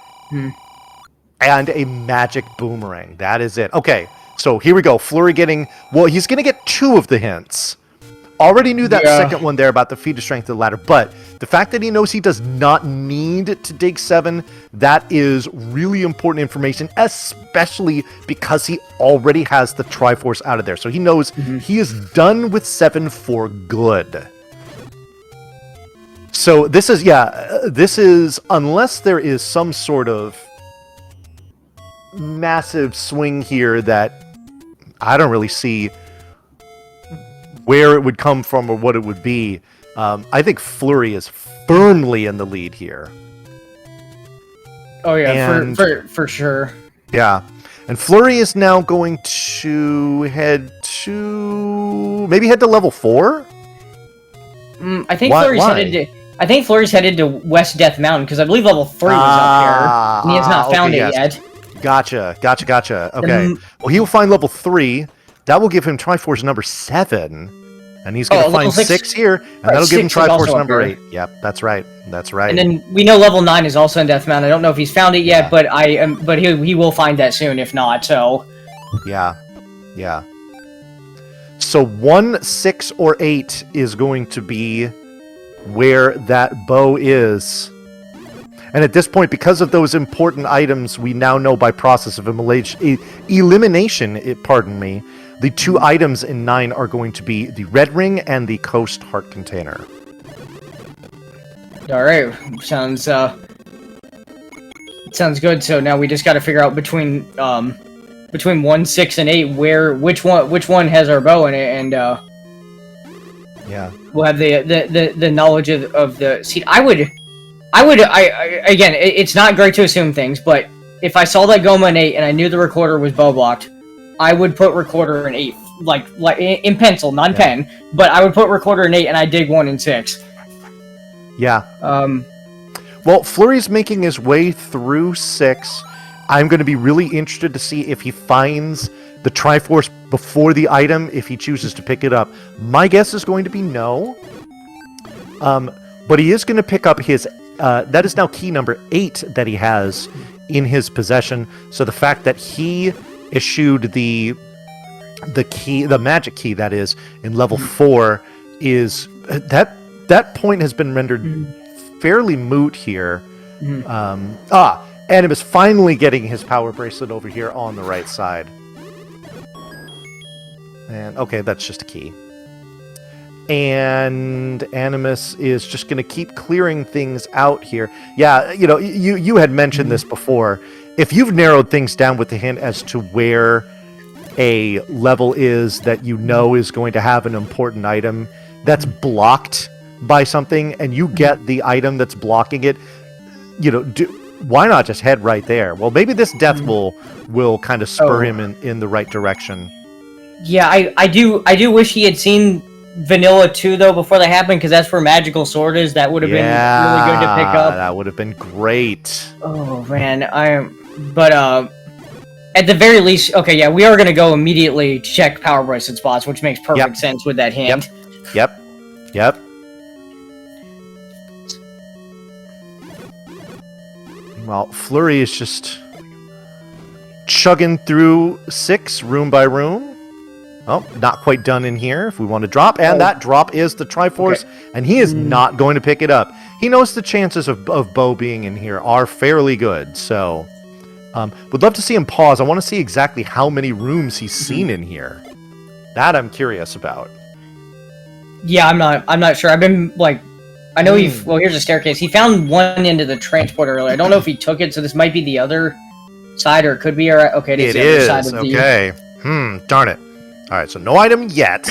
and a magic boomerang. That is it. Okay, so here we go. Fleury he's going to get 2 of the hints. Already knew that second one there about the feat of strength of the ladder, but the fact that he knows he does not need to dig 7, that is really important information, especially because he already has the Triforce out of there. So he knows he is done with 7 for good. So this is, unless there is some sort of massive swing here that I don't really see where it would come from or what it would be. I think Fleury is firmly in the lead here. Oh yeah, for sure. Yeah, and Fleury is now going to head to level 4. I think Fleury's headed to West Death Mountain, because I believe level 3 was up here, and he has not found it yet. Gotcha. Okay, well, he will find level 3. That will give him Triforce number 7, and he's going to find 6 here, and that'll give him Triforce number 8. Yep, that's right. And then we know level 9 is also in Death Mountain. I don't know if he's found it yet, but he will find that soon, if not. So yeah. So 1, 6, or 8 is going to be where that bow is. And at this point, because of those important items, we now know by process of elimination, the 2 items in 9 are going to be the Red Ring and the Coast Heart Container. Alright, sounds good. So now we just got to figure out between 1, 6, and 8 which one has our bow in it, and we'll have the knowledge of the seed. I would again, it's not great to assume things, but if I saw that Goma in 8 and I knew the recorder was bow blocked, I would put recorder in 8, like in pencil, not pen, but I would put recorder in 8 and I dig 1 and 6. Yeah. Well, Fleury's making his way through 6. I'm going to be really interested to see if he finds the Triforce before the item, if he chooses to pick it up. My guess is going to be no. But he is going to pick up his... that is now key number 8 that he has in his possession. So the fact that he issued the key, the magic key, that is, in level 4, is... That point has been rendered fairly moot here. Animus finally getting his power bracelet over here on the right side. And, okay, that's just a key. And Animus is just going to keep clearing things out here. Yeah, you had mentioned this before. If you've narrowed things down with the hint as to where a level is that you know is going to have an important item that's blocked by something, and you get the item that's blocking it, why not just head right there? Well, maybe this death will kind of spur him in the right direction. Yeah, I do wish he had seen Vanilla 2 though before that happened, because that's where Magical Sword is. That would have been really good to pick up. That would have been great. Oh man, at the very least, okay, yeah, we are gonna go immediately check power bracelet spots, which makes perfect sense with that hand. Yep. Well, Fleury is just chugging through 6 room by room. Oh, not quite done in here if we want to drop. And that drop is the Triforce, and he is not going to pick it up. He knows the chances of Bo being in here are fairly good, so... would love to see him pause. I want to see exactly how many rooms he's seen in here. That I'm curious about. Yeah, I'm not sure. I've been, like... I know well, here's a staircase. He found one into the transport earlier. I don't know if he took it, so this might be the other side, or it could be... Okay, it is the other side of the... Okay. Darn it. Alright, so no item yet.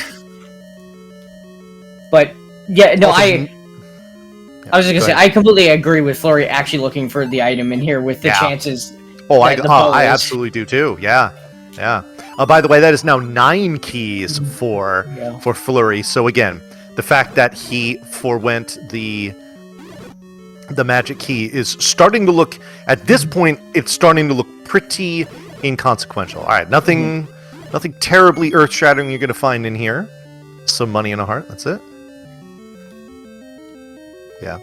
But, yeah, no, I was just gonna say, I completely agree with Fleury actually looking for the item in here with the chances... Oh, I absolutely do too. Yeah. By the way, that is now 9 keys for Fleury. So again, the fact that he forwent the magic key is starting to look, at this point, it's starting to look pretty inconsequential. All right, nothing terribly earth-shattering you're going to find in here. Some money and a heart. That's it. Yeah.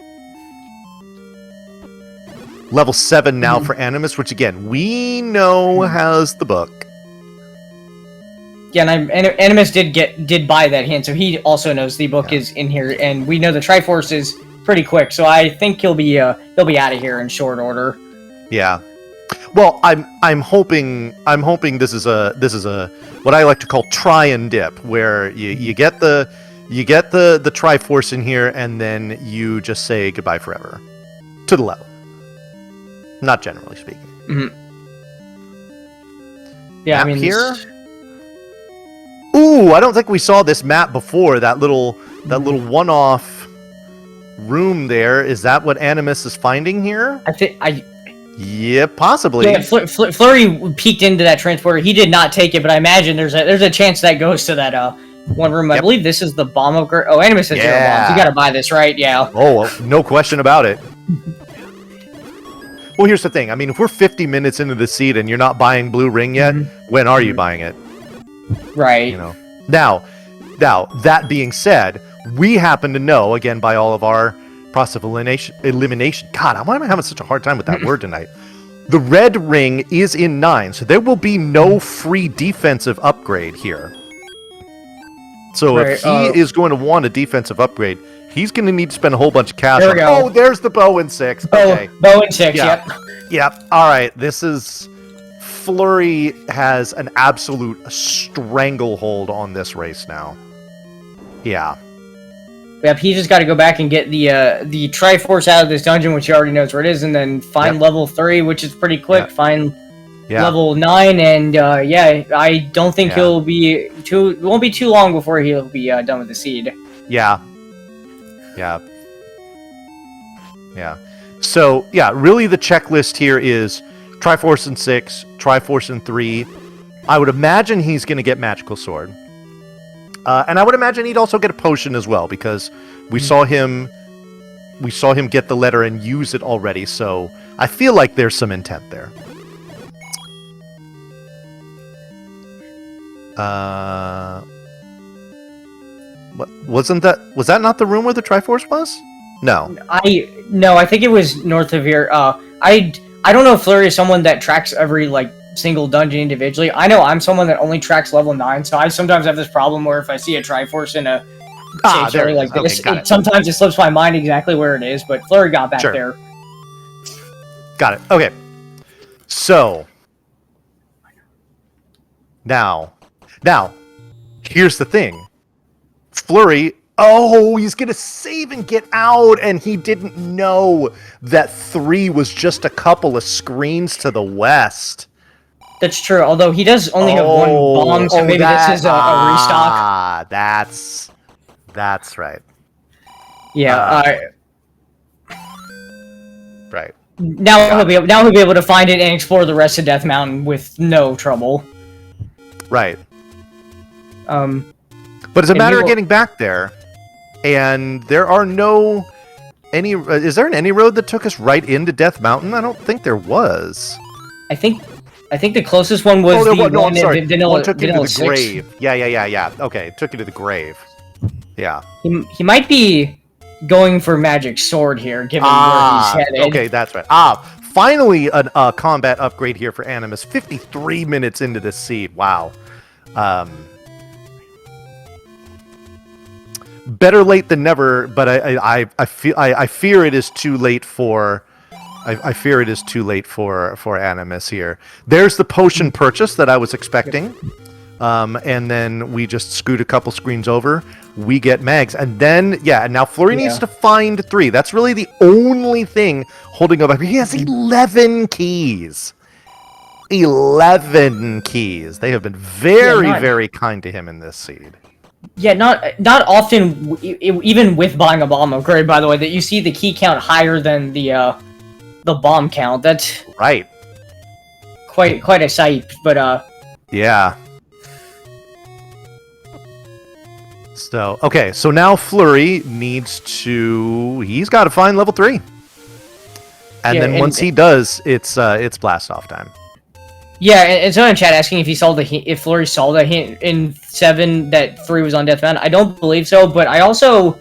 Level 7 now for Animus, which again, we know has the book. Yeah, and Animus did buy that hint, so he also knows the book is in here, and we know the Triforce is pretty quick, so I think he'll be out of here in short order. Yeah. Well, I'm hoping this is a what I like to call try and dip, where you get the Triforce in here, and then you just say goodbye forever to the level. Not generally speaking. Yeah, map, I mean here. Ooh, I don't think we saw this map before. That little one-off room there. Is that what Animus is finding here? Yeah, possibly. Yeah, Fleury peeked into that transporter. He did not take it, but I imagine there's a chance that goes to that one room. I believe this is the bomb upgrade. Oh, Animus has 0 bombs. You got to buy this, right? Yeah. Oh, well, no question about it. Well, here's the thing. I mean, if we're 50 minutes into the seed and you're not buying Blue Ring yet, when are you buying it? Right. You know. Now, that being said, we happen to know, again, by all of our process of elimination. God, why am I having such a hard time with that word tonight? The red ring is in 9, so there will be no free defensive upgrade here. So if he is going to want a defensive upgrade, he's going to need to spend a whole bunch of cash on... Oh, there's the bow in 6. Okay. Bow in 6, yep. Yep. All right, this is... Fleury has an absolute stranglehold on this race now. Yeah. Yep, he just got to go back and get the Triforce out of this dungeon, which he already knows where it is, and then find level 3, which is pretty quick. Find level 9, and I don't think it won't be too long before he'll be done with the seed. Yeah. So, really the checklist here is Triforce in 6, Triforce in 3. I would imagine he's going to get Magical Sword. And I would imagine he'd also get a potion as well, because we saw him get the letter and use it already, so I feel like there's some intent there. Was that not the room where the Triforce was? No. I think it was north of here. I don't know if Fleury is someone that tracks every single dungeon individually. I know I'm someone that only tracks level 9, so I sometimes have this problem where if I see a Triforce in a area like this, sometimes it slips my mind exactly where it is, but Fleury got back there. Got it. Okay. So now, here's the thing. Fleury, he's going to save and get out, and he didn't know that 3 was just a couple of screens to the west. That's true, although he does only have 1 bomb, so maybe this is a restock. That's right. Yeah, right. Now he'll be able to find it and explore the rest of Death Mountain with no trouble. Right. But it's a and matter he of will- getting back there, and there are no any. Is there any road that took us right into Death Mountain? I don't think there was. I think the closest one was Oh, the no, one I'm sorry. in Vanilla, One took you to Vanilla the 6. grave. Yeah. Okay, took you to the grave. Yeah. He might be going for Magic Sword here, given where he's headed. Okay, that's right. Finally a combat upgrade here for Animus. 53 minutes into this seed. Wow. Better late than never, but I fear it is too late for. I fear it is too late for Animus here. There's the potion purchase that I was expecting. And then we just scoot a couple screens over. We get mags. And then, and now Fleury needs to find 3. That's really the only thing holding up. He has 11 keys. 11 keys. They have been very kind to him in this seed. Yeah, not often, even with buying a bomb upgrade, by the way, that you see the key count higher than the bomb count. That's right. Quite a sight, but yeah. So, okay, so now Fleury needs to... He's got to find level 3. And then once he does, it's blast off time. Yeah, and someone in chat asking if Fleury saw the hint in 7 that 3 was on Death Mountain. I don't believe so, but I also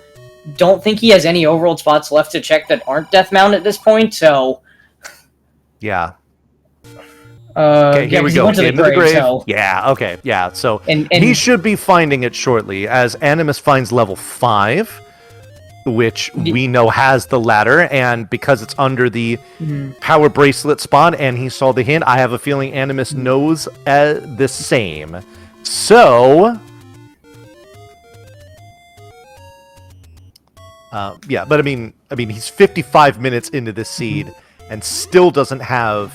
don't think he has any overworld spots left to check that aren't Death Mountain at this point, so... Yeah. Okay, here we go. Into the grave. So... Yeah, okay, yeah. So and he should be finding it shortly as Animus finds level 5, which we know has the ladder, and because it's under the power bracelet spot and he saw the hint, I have a feeling Animus knows the same. So... but I mean, he's 55 minutes into this seed and still doesn't have...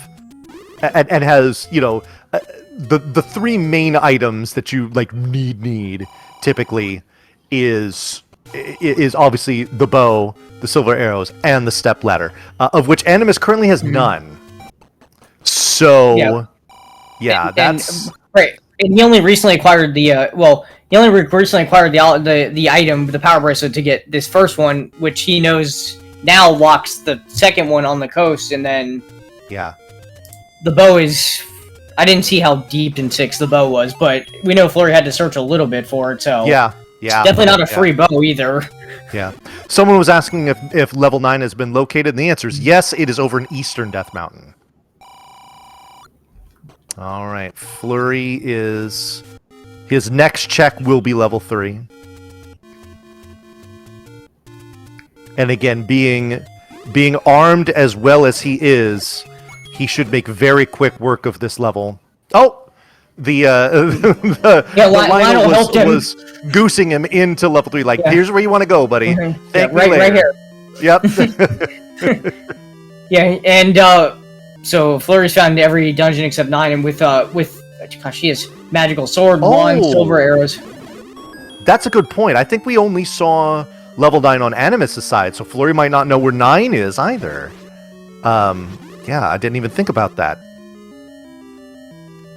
And has, the 3 main items that you need typically is obviously the bow, the silver arrows, and the step ladder, of which Animus currently has none. So, that's right. And he only recently acquired the the item, the power bracelet, to get this first one, which he knows now locks the second one on the coast, and then the bow is... I didn't see how deep in 6 the bow was, but we know Fleury had to search a little bit for it, so... Yeah. It's definitely not a free bow, either. Yeah. Someone was asking if level 9 has been located, and the answer is yes, it is over in Eastern Death Mountain. Alright, Fleury is... His next check will be level 3. And again, being armed as well as he is... He should make very quick work of this level. Oh! Lionel was goosing him into level 3. Here's where you want to go, buddy. Thank me later. Right here. Yep. Yeah, and so Fleury's found every dungeon except 9, and with gosh, he has magical sword, wand, silver arrows. That's a good point. I think we only saw level 9 on Animus' side, so Fleury might not know where 9 is either. Yeah, I didn't even think about that.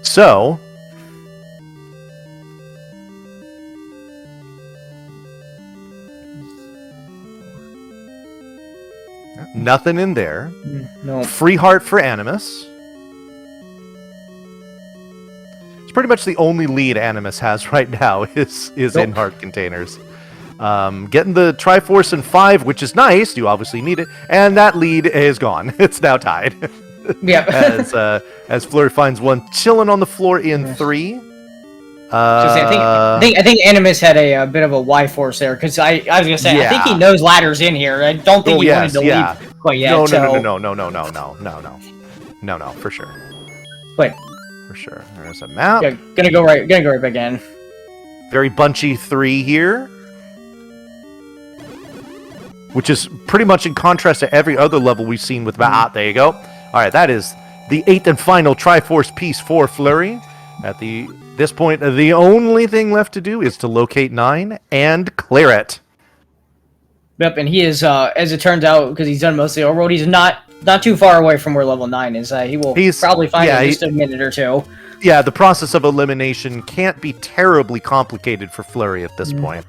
So... Nothing in there. No. Free heart for Animus. It's pretty much the only lead Animus has right now is in heart containers. Getting the Triforce in 5, which is nice. You obviously need it. And that lead is gone. It's now tied. Yeah. as Fleury finds one chilling on the floor in 3. I think Animus had a bit of a Y force there, because I was gonna say I think he knows ladders in here. I don't think he wanted to leave quite yet. No, for sure. But for sure, there's a map. Yeah, gonna go right back in. Very bunchy 3 here, which is pretty much in contrast to every other level we've seen with map. There you go. All right, that is the 8th and final Triforce piece for Fleury. At this point, the only thing left to do is to locate 9 and clear it. Yep, and he is, as it turns out, because he's done most of the overworld, he's not too far away from where level 9 is. He will probably find it in just a minute or two. Yeah, the process of elimination can't be terribly complicated for Fleury at this point.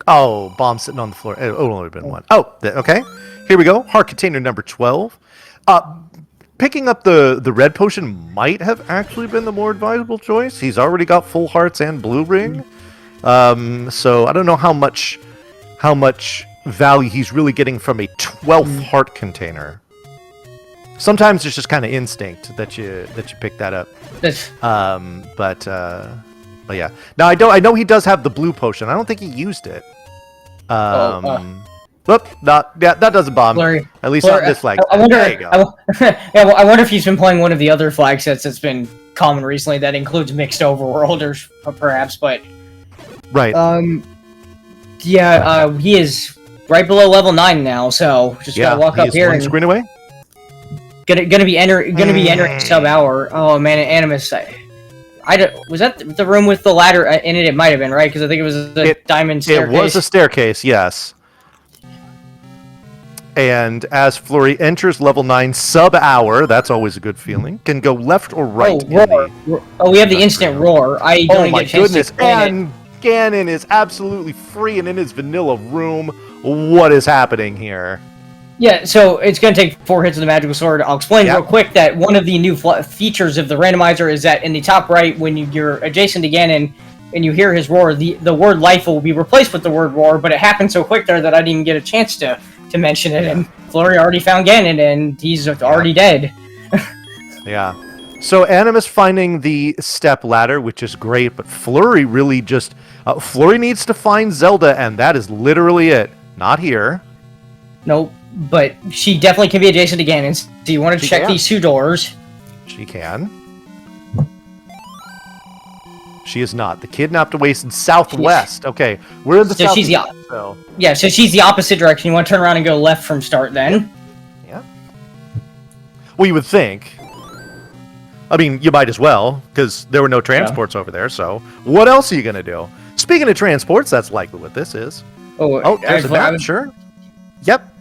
Oh, bomb sitting on the floor. It only been one. Oh, okay. Here we go. Heart container number 12. Picking up the red potion might have actually been the more advisable choice. He's already got full hearts and blue ring. So I don't know how much value he's really getting from a 12th heart container. Sometimes it's just kind of instinct that you pick that up. But yeah. Now I know he does have the blue potion. I don't think he used it. Whoop, that doesn't bomb. Fleury, At least not this flag. I wonder. There you go. I wonder if he's been playing one of the other flag sets that's been common recently that includes mixed overworlders, perhaps. But right. Yeah. He is right below level 9 now, so just gotta walk up here one and screen away. gonna be entering sub hour. Oh man, Animus. Was that the room with the ladder in it? It might have been, right? Because I think it was the diamond staircase. It was a staircase, yes. And as Fleury enters level 9 sub-hour, that's always a good feeling, can go left or right. Oh, we have the instant roar. I don't my get a chance goodness. to And Ganon is absolutely free and in his vanilla room. What is happening here? Yeah, so it's going to take 4 hits of the magical sword. I'll explain real quick that one of the new features of the randomizer is that in the top right, when you're adjacent to Ganon and you hear his roar, the word life will be replaced with the word roar, but it happened so quick there that I didn't even get a chance to mention it, and Fleury already found Ganon, and he's already dead. Yeah. So Animus finding the step ladder, which is great, but Fleury really just... Fleury needs to find Zelda, and that is literally it. Not here. Nope, but she definitely can be adjacent to Ganon. So you want to check these 2 doors. She can. She is not. The kidnapped away in southwest. Okay, we're in the south. So she's the opposite direction. You want to turn around and go left from start then. Yeah. Well, you would think. I mean, you might as well, because there were no transports over there, so what else are you going to do? Speaking of transports, that's likely what this is. Oh, there's a map, sure. Yep.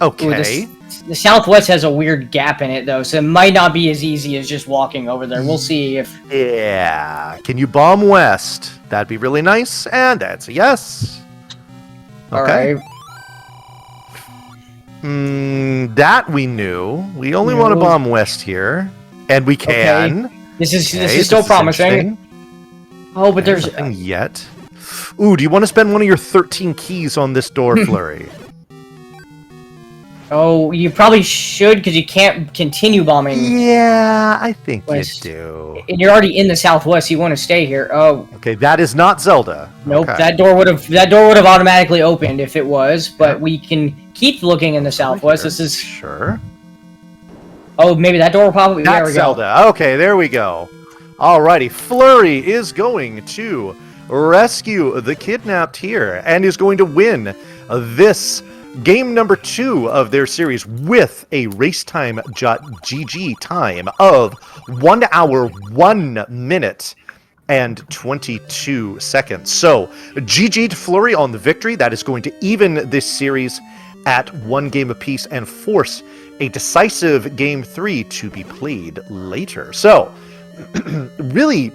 Okay. Ooh, the southwest has a weird gap in it, though, so it might not be as easy as just walking over there. We'll see if... Yeah. Can you bomb west? That'd be really nice, and that's a yes. Okay. Alright. That we knew. We only want to bomb west here. And we can. Okay. This is still promising. Oh, but there's... nothing yet. Ooh, do you want to spend one of your 13 keys on this door, Fleury? Oh, you probably should, because you can't continue bombing. Yeah, I think you do. And you're already in the southwest. You want to stay here. Oh. Okay, that is not Zelda. Nope, okay. that door would have automatically opened if it was, but we can keep looking in the southwest. This is... Sure. Oh, maybe that door will probably... That's there we Zelda. go. Okay, there we go. Alrighty, Fleury is going to rescue the kidnapped here and is going to win this game number 2 of their series with a race time GG time of 1 hour, 1 minute, and 22 seconds. So, GG to Fleury on the victory. That is going to even this series at 1 game apiece and force a decisive game 3 to be played later. So, really,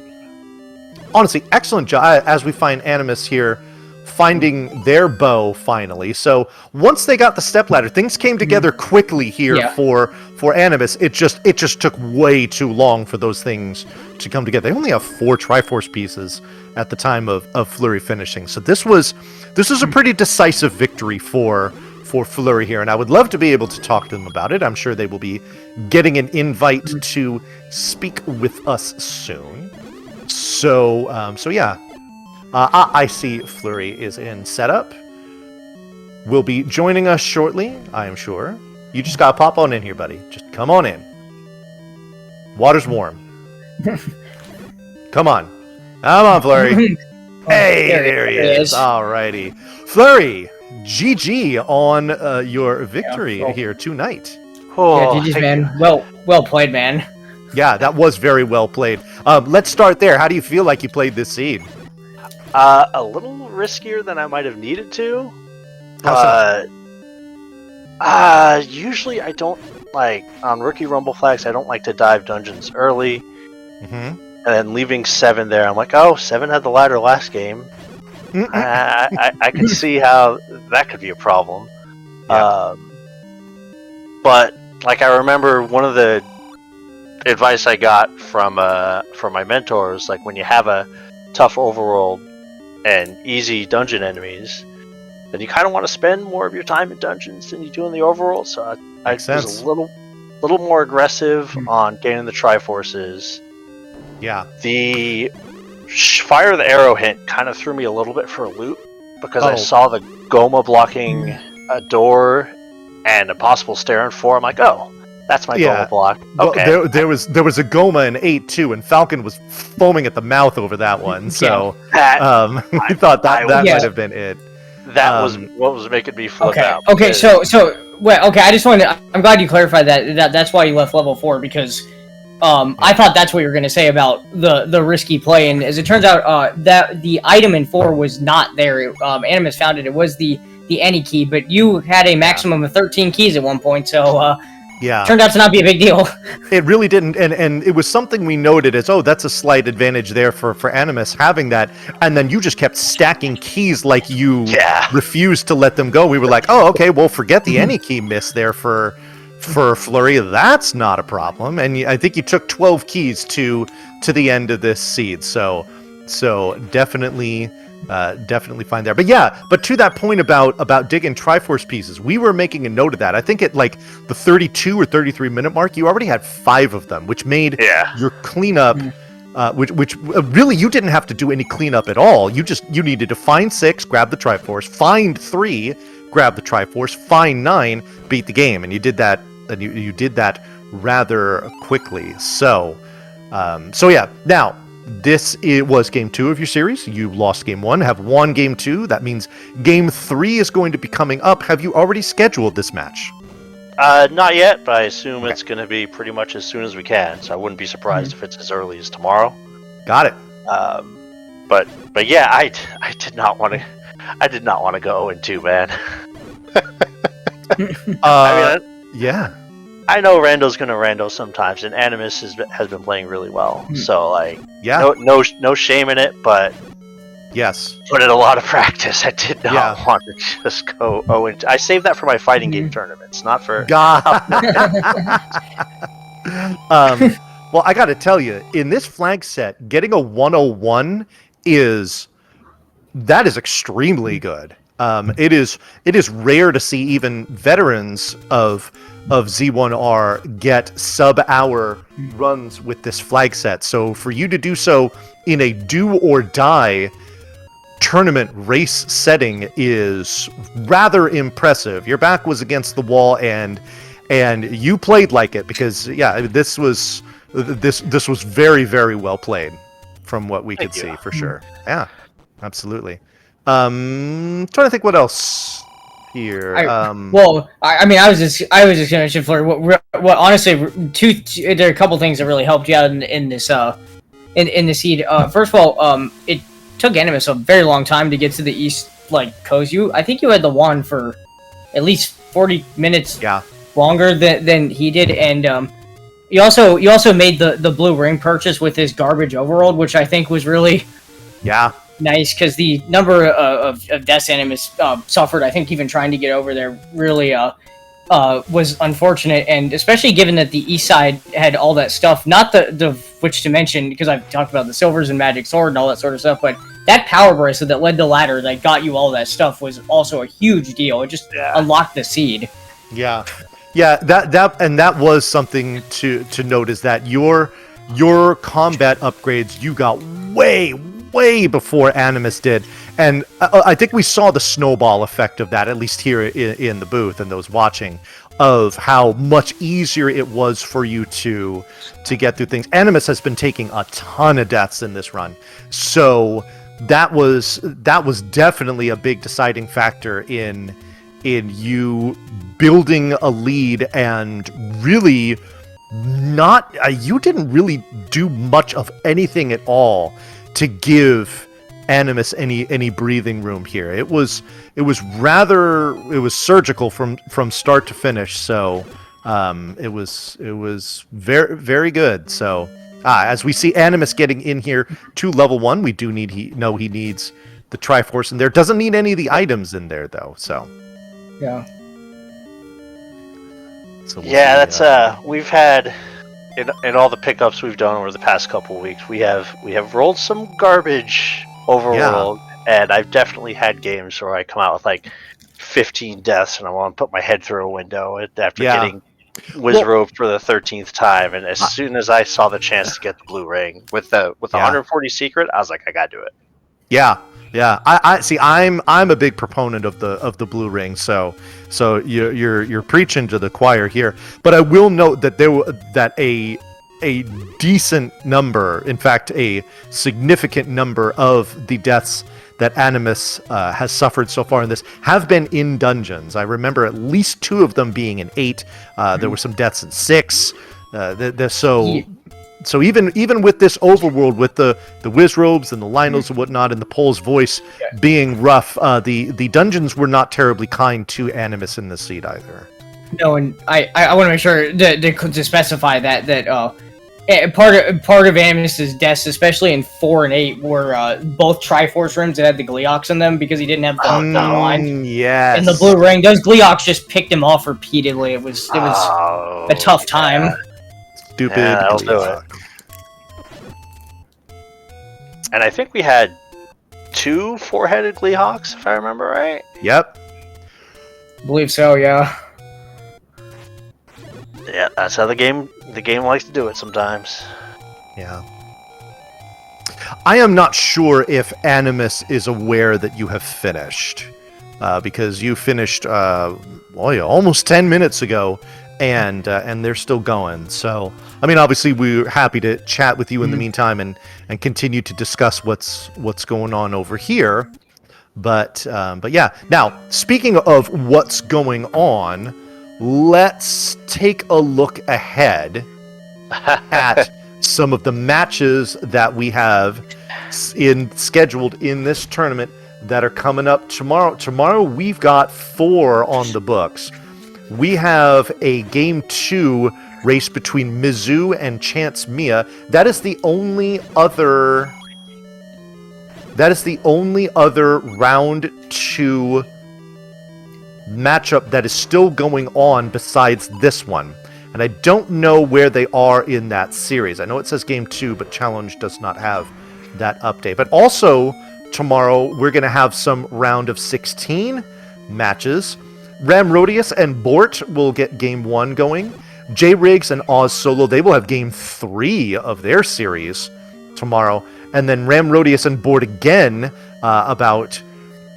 honestly, excellent job as we find Animus here finding their bow finally. So once they got the stepladder, things came together quickly here for Animus. It just took way too long for those things to come together. They only have 4 Triforce pieces at the time of Fleury finishing. So this was a pretty decisive victory for Fleury here, and I would love to be able to talk to them about it. I'm sure they will be getting an invite to speak with us soon. So yeah. I see Fleury is in setup. Will be joining us shortly, I am sure. You just gotta pop on in here, buddy. Just come on in. Water's warm. Come on. Come on, Fleury. Hey, there he is. Alrighty. Fleury, GG on your victory here tonight. Oh, yeah, GG's, man. Well played, man. Yeah, that was very well played. Let's start there. How do you feel like you played this seed? A little riskier than I might have needed to. How so? Usually I don't like on rookie rumble flags, I don't like to dive dungeons early, and then leaving 7 there. I'm like, oh, 7 had the ladder last game. I can see how that could be a problem. Yeah. But like I remember one of the advice I got from my mentors, like when you have a tough overworld and easy dungeon enemies, then you kind of want to spend more of your time in dungeons than you do in the overworld. So I was a little more aggressive on gaining the Triforces. Yeah. The fire of the arrow hint kind of threw me a little bit for a loop because I saw the Goma blocking a door and a possible stair in 4. I'm like, oh, that's my Goma block. Okay. Well, there was a Goma in 8 too, and Falcon was foaming at the mouth over that one. So we thought that might have been it. That was what was making me flip out. Okay, so I just wanted to, I'm glad you clarified that. That's why you left level 4, because I thought that's what you were going to say about the risky play, and as it turns out, that the item in 4 was not there. Animus found it. It was the any key, but you had a maximum of 13 keys at one point, so turned out to not be a big deal. It really didn't, and it was something we noted as, that's a slight advantage there for Animus having that, and then you just kept stacking keys like you refused to let them go. We were like, oh, okay, well, forget the any key miss there for Fleury. That's not a problem, and I think you took 12 keys to the end of this seed, so definitely fine there. But to that point about digging Triforce pieces, we were making a note of that. I think at like the 32 or 33 minute mark, you already had 5 of them, which made your cleanup, which really you didn't have to do any cleanup at all. You needed to find 6, grab the Triforce, find 3, grab the Triforce, find 9, beat the game, and you did that. And you did that rather quickly. So yeah. Now, it was game 2 of your series. You lost game 1, have won game 2. That means game 3 is going to be coming up. Have you already scheduled this match? Not yet, but I assume it's going to be pretty much as soon as we can. So I wouldn't be surprised if it's as early as tomorrow. Got it. But yeah, I did not want to. I did not want to go 0-2, man. Yeah. I know Rando's gonna Rando sometimes, and Animus has been playing really well. So no shame in it, but put in a lot of practice. I did not want to just go 0-2. I saved that for my fighting game tournaments, not for. Well, I got to tell you, in this flag set, getting a 101 is extremely good. It is rare to see even veterans of Z1R get sub-hour runs with this flag set. So for you to do so in a do or die tournament race setting is rather impressive. Your back was against the wall and you played like it, because this was very, very well played from what we could see for sure. Yeah, absolutely. Trying to think what else here. I was just going to mention, Fleury. What honestly, there are a couple things that really helped you out in this in the seed. First of all, it took Animus a very long time to get to the east coast. I think you had the wand for at least 40 minutes longer than he did, and you also made the blue ring purchase with his garbage overworld, which I think was really nice, because the number of deaths Animus suffered, I think even trying to get over there, really was unfortunate, and especially given that the east side had all that stuff, not the which to mention, because I've talked about the silvers and magic sword and all that sort of stuff, but that power bracelet that led to ladder that got you all that stuff was also a huge deal. It just unlocked the seed. That was something to note, is that your combat upgrades you got way before Animus did, and I think we saw the snowball effect of that, at least here in the booth and those watching, of how much easier it was for you to get through things. Animus has been taking a ton of deaths in this run, so that was definitely a big deciding factor in you building a lead, and really not you didn't really do much of anything at all to give Animus any breathing room here. It was surgical from start to finish. So It was very very good. So as we see Animus getting in here to level 1, we do need he needs the Triforce in there. Doesn't need any of the items in there though. So Yeah. Yeah, so see, that's we've had in all the pickups we've done over the past couple of weeks, we have rolled some garbage overworld, and I've definitely had games where I come out with like 15 deaths and I want to put my head through a window after getting Wizrobe for the 13th time, and as soon as I saw the chance to get the blue ring with the 140 secret, I was like, I gotta do it. Yeah. I see. I'm a big proponent of the blue ring. So you're preaching to the choir here. But I will note that a decent number, in fact, a significant number of the deaths that Animus has suffered so far in this have been in dungeons. I remember at least 2 of them being in 8. There were some deaths in 6. So even with this overworld, with the Wizrobes and the Lionels and whatnot, and the Pole's voice being rough, the dungeons were not terribly kind to Animus in this seed either. No, and I want to make sure to specify that part of Animus's deaths, especially in 4 and 8, were both Triforce rooms that had the Gleeox in them because he didn't have the line. Yes. And the blue ring, those Gleeox just picked him off repeatedly. It was a tough time. Yeah. Stupid. Yeah, that'll do it. And I think we had 2 4-headed Gleehawks, if I remember right. Yep. I believe so, yeah. Yeah, that's how the game likes to do it sometimes. Yeah. I am not sure if Animus is aware that you have finished, because you finished almost 10 minutes ago, and they're still going. So, I mean, obviously we're happy to chat with you in the meantime and continue to discuss what's going on over here. But yeah. Now, speaking of what's going on, let's take a look ahead at some of the matches that we have scheduled in this tournament that are coming up tomorrow. Tomorrow we've got 4 on the books. We have a Game 2 race between Mizzou and Chance Mia. That is the only other round 2 matchup that is still going on besides this one. And I don't know where they are in that series. I know it says Game 2, but Challenge does not have that update. But also, tomorrow, we're going to have some round of 16 matches. Ramrodius and Bort will get Game 1 going. J-Riggs and Oz Solo, they will have Game 3 of their series tomorrow. And then Ramrodius and Bort again, about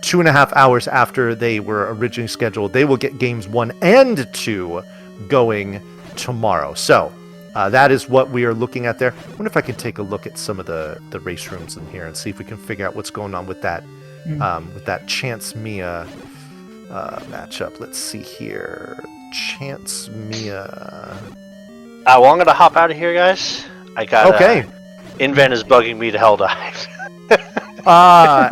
2.5 hours after they were originally scheduled, they will get Games 1 and 2 going tomorrow. So, that is what we are looking at there. I wonder if I can take a look at some of the race rooms in here and see if we can figure out what's going on with that Chance Mia matchup. Let's see here. Chance Mia. Well, I'm gonna hop out of here, guys. I got okay. Inven is bugging me to hell dive.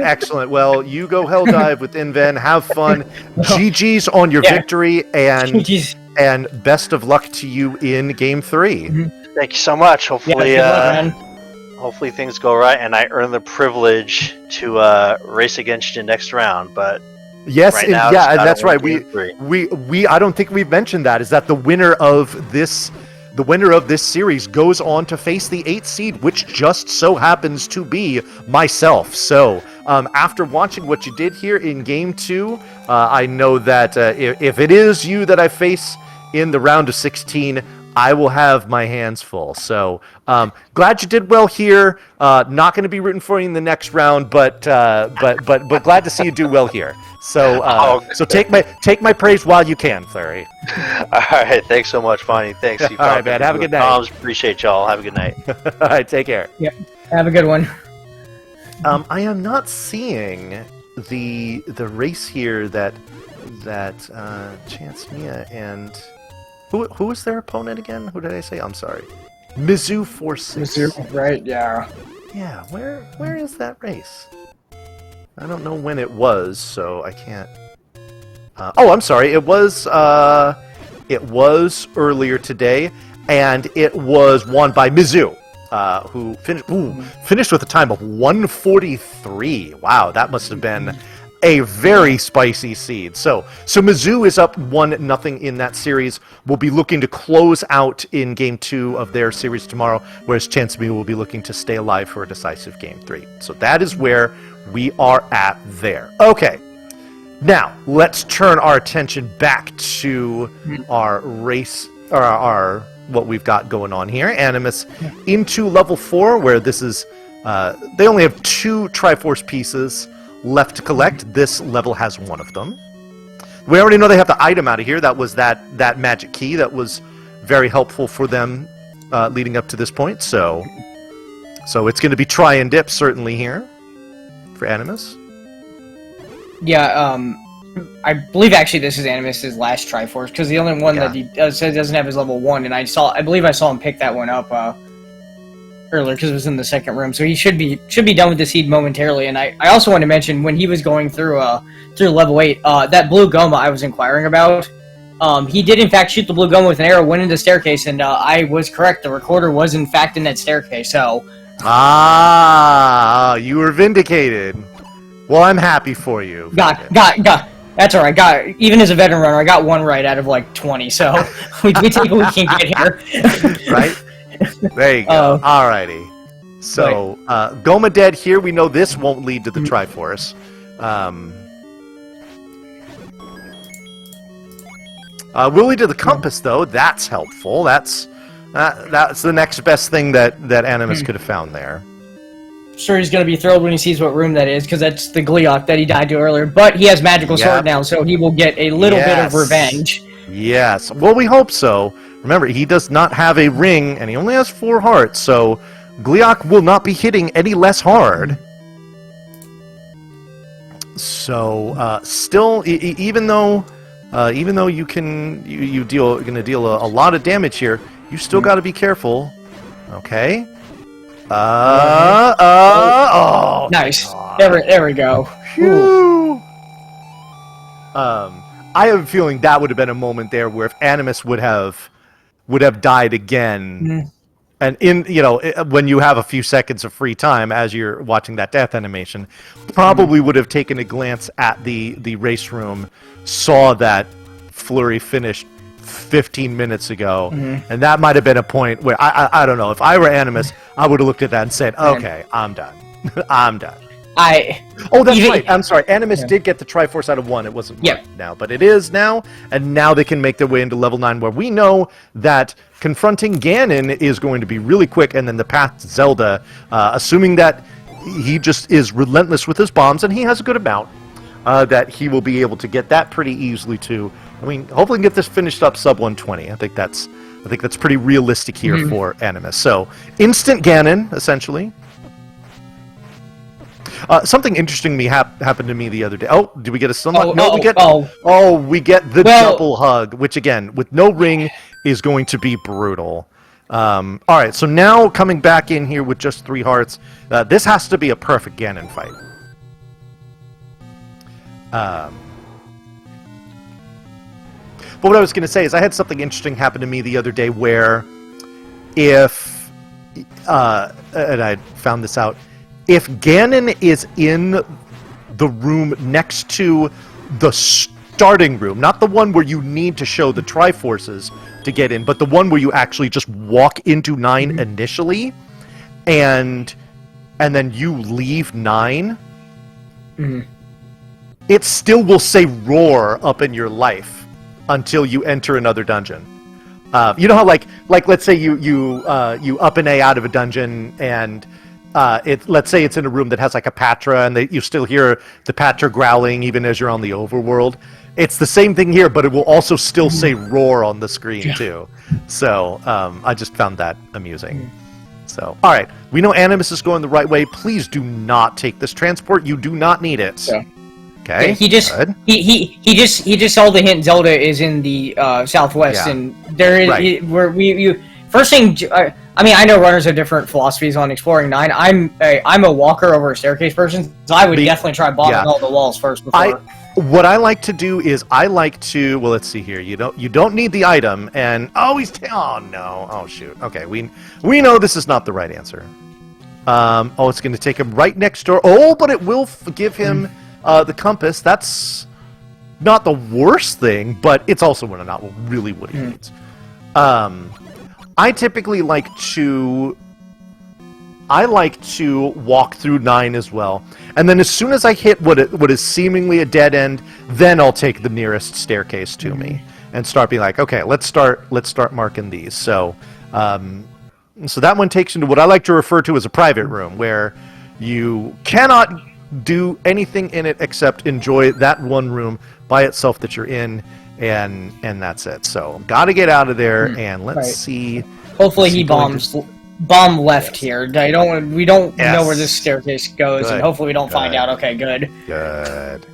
Excellent. Well, you go hell dive with Inven. Have fun. GG's on your victory, and best of luck to you in Game 3. Thank you so much. Hopefully, hopefully things go right, and I earn the privilege to race against you next round. But yes, right now, that's right. We I don't think we've mentioned that. Is that the winner of this? The winner of this series goes on to face the 8th seed, which just so happens to be myself. So, after watching what you did here in Game 2, I know that if it is you that I face in the round of 16, I will have my hands full. So, glad you did well here. Not going to be rooting for you in the next round, but glad to see you do well here. So, so take my praise while you can, Fleury. All right, thanks so much, Fonny. Thanks. All right, man. Have a good night. Toms, appreciate y'all. Have a good night. All right, take care. Yeah, have a good one. I am not seeing the race here that Chance Mia and who was their opponent again? Who did I say? I'm sorry. Mizzou 46. Mizzou, right? Yeah. Yeah. Where is that race? I don't know when it was, so I can't. I'm sorry. It was It was earlier today, and it was won by Mizzou, who finished with a time of 143. Wow, that must have been a very spicy seed. So Mizzou is up 1-0 in that series. We'll be looking to close out in Game 2 of their series tomorrow, whereas Chance Me will be looking to stay alive for a decisive Game 3. So that is where we are at there. Okay, now let's turn our attention back to our race, or our what we've got going on here. Animus into level 4, where this is, they only have 2 Triforce pieces left to collect. This level has 1 of them. We already know they have the item out of here. That was that magic key that was very helpful for them leading up to this point. So it's going to be try and dip certainly here for Animus. Yeah, I believe actually this is Animus's last Triforce, because the only one that he doesn't have is level 1, and I believe I saw him pick that one up earlier because it was in the second room, so he should be done with the seed momentarily. And I also want to mention, when he was going through level 8, that blue Goma I was inquiring about, he did in fact shoot the blue Goma with an arrow, went into the staircase, and I was correct, the recorder was in fact in that staircase. So you were vindicated. Well, I'm happy for you. Got that's all right. Even as a veteran runner, I got 1 right out of like 20, so we take what we can get here. Right? There you go. Alrighty. So, Goma dead here. We know this won't lead to the Triforce. Will lead to the compass, though. That's helpful. That's the next best thing that Animus could have found there. Sure, he's going to be thrilled when he sees what room that is, because that's the Gleeok that he died to earlier. But he has magical sword now, so he will get a little bit of revenge. Yes. Well, we hope so. Remember, he does not have a ring, and he only has 4 hearts, so Gleeok will not be hitting any less hard. So, still, even though you're going to deal a lot of damage here, you still got to be careful. Okay. Nice. There we go. Phew. I have a feeling that would have been a moment there where if Animus would have died again, and when you have a few seconds of free time as you're watching that death animation, probably would have taken a glance at the race room, saw that Fleury finished 15 minutes ago, and that might have been a point where I don't know, if I were Animus, I would have looked at that and said, okay, I'm done. I'm done. That's right. I'm sorry. Animus did get the Triforce out of 1. It wasn't now, but it is now, and now they can make their way into level 9, where we know that confronting Ganon is going to be really quick, and then the path to Zelda, assuming that he just is relentless with his bombs, and he has a good amount, that he will be able to get that pretty easily too. I mean, hopefully we can get this finished up sub 120. I think that's pretty realistic here for Animus. So, instant Ganon, essentially. Something interesting happened to me the other day. Oh, did we get a sunlight? We get the double hug, which again, with no ring, is going to be brutal. All right, so now coming back in here with just 3 hearts, this has to be a perfect Ganon fight. But what I was going to say is I had something interesting happen to me the other day where and I found this out, if Ganon is in the room next to the starting room, not the one where you need to show the Triforces to get in, but the one where you actually just walk into 9 initially, and then you leave 9, it still will say roar up in your life until you enter another dungeon. You know how like let's say you up and A out of a dungeon, and let's say it's in a room that has like a Patra, and you still hear the Patra growling even as you're on the overworld. It's the same thing here, but it will also still say roar on the screen too. So I just found that amusing. So, all right, we know Animus is going the right way. Please do not take this transport. You do not need it. Yeah. Okay. Yeah, he just saw the hint. Zelda is in the southwest, and there is first thing. I mean, I know runners have different philosophies on exploring 9. I'm a walker over a staircase person, so I would definitely try bombing all the walls first before. What I like to do is I like to, well, let's see here. You don't need the item, and oh no, oh shoot. Okay, we know this is not the right answer. It's going to take him right next door. Oh, but it will give him the compass. That's not the worst thing, but it's also not really what he needs. I typically like to walk through 9 as well, and then as soon as I hit what is seemingly a dead end, then I'll take the nearest staircase to me and start being like, okay, let's start marking these. So, so that one takes into what I like to refer to as a private room, where you cannot do anything in it except enjoy that one room by itself that you're in, and that's it. So, got to get out of there, and let's see. Hopefully, he bombs. Bomb left here. We don't know where this staircase goes, and hopefully we don't find out. Okay, good. Good.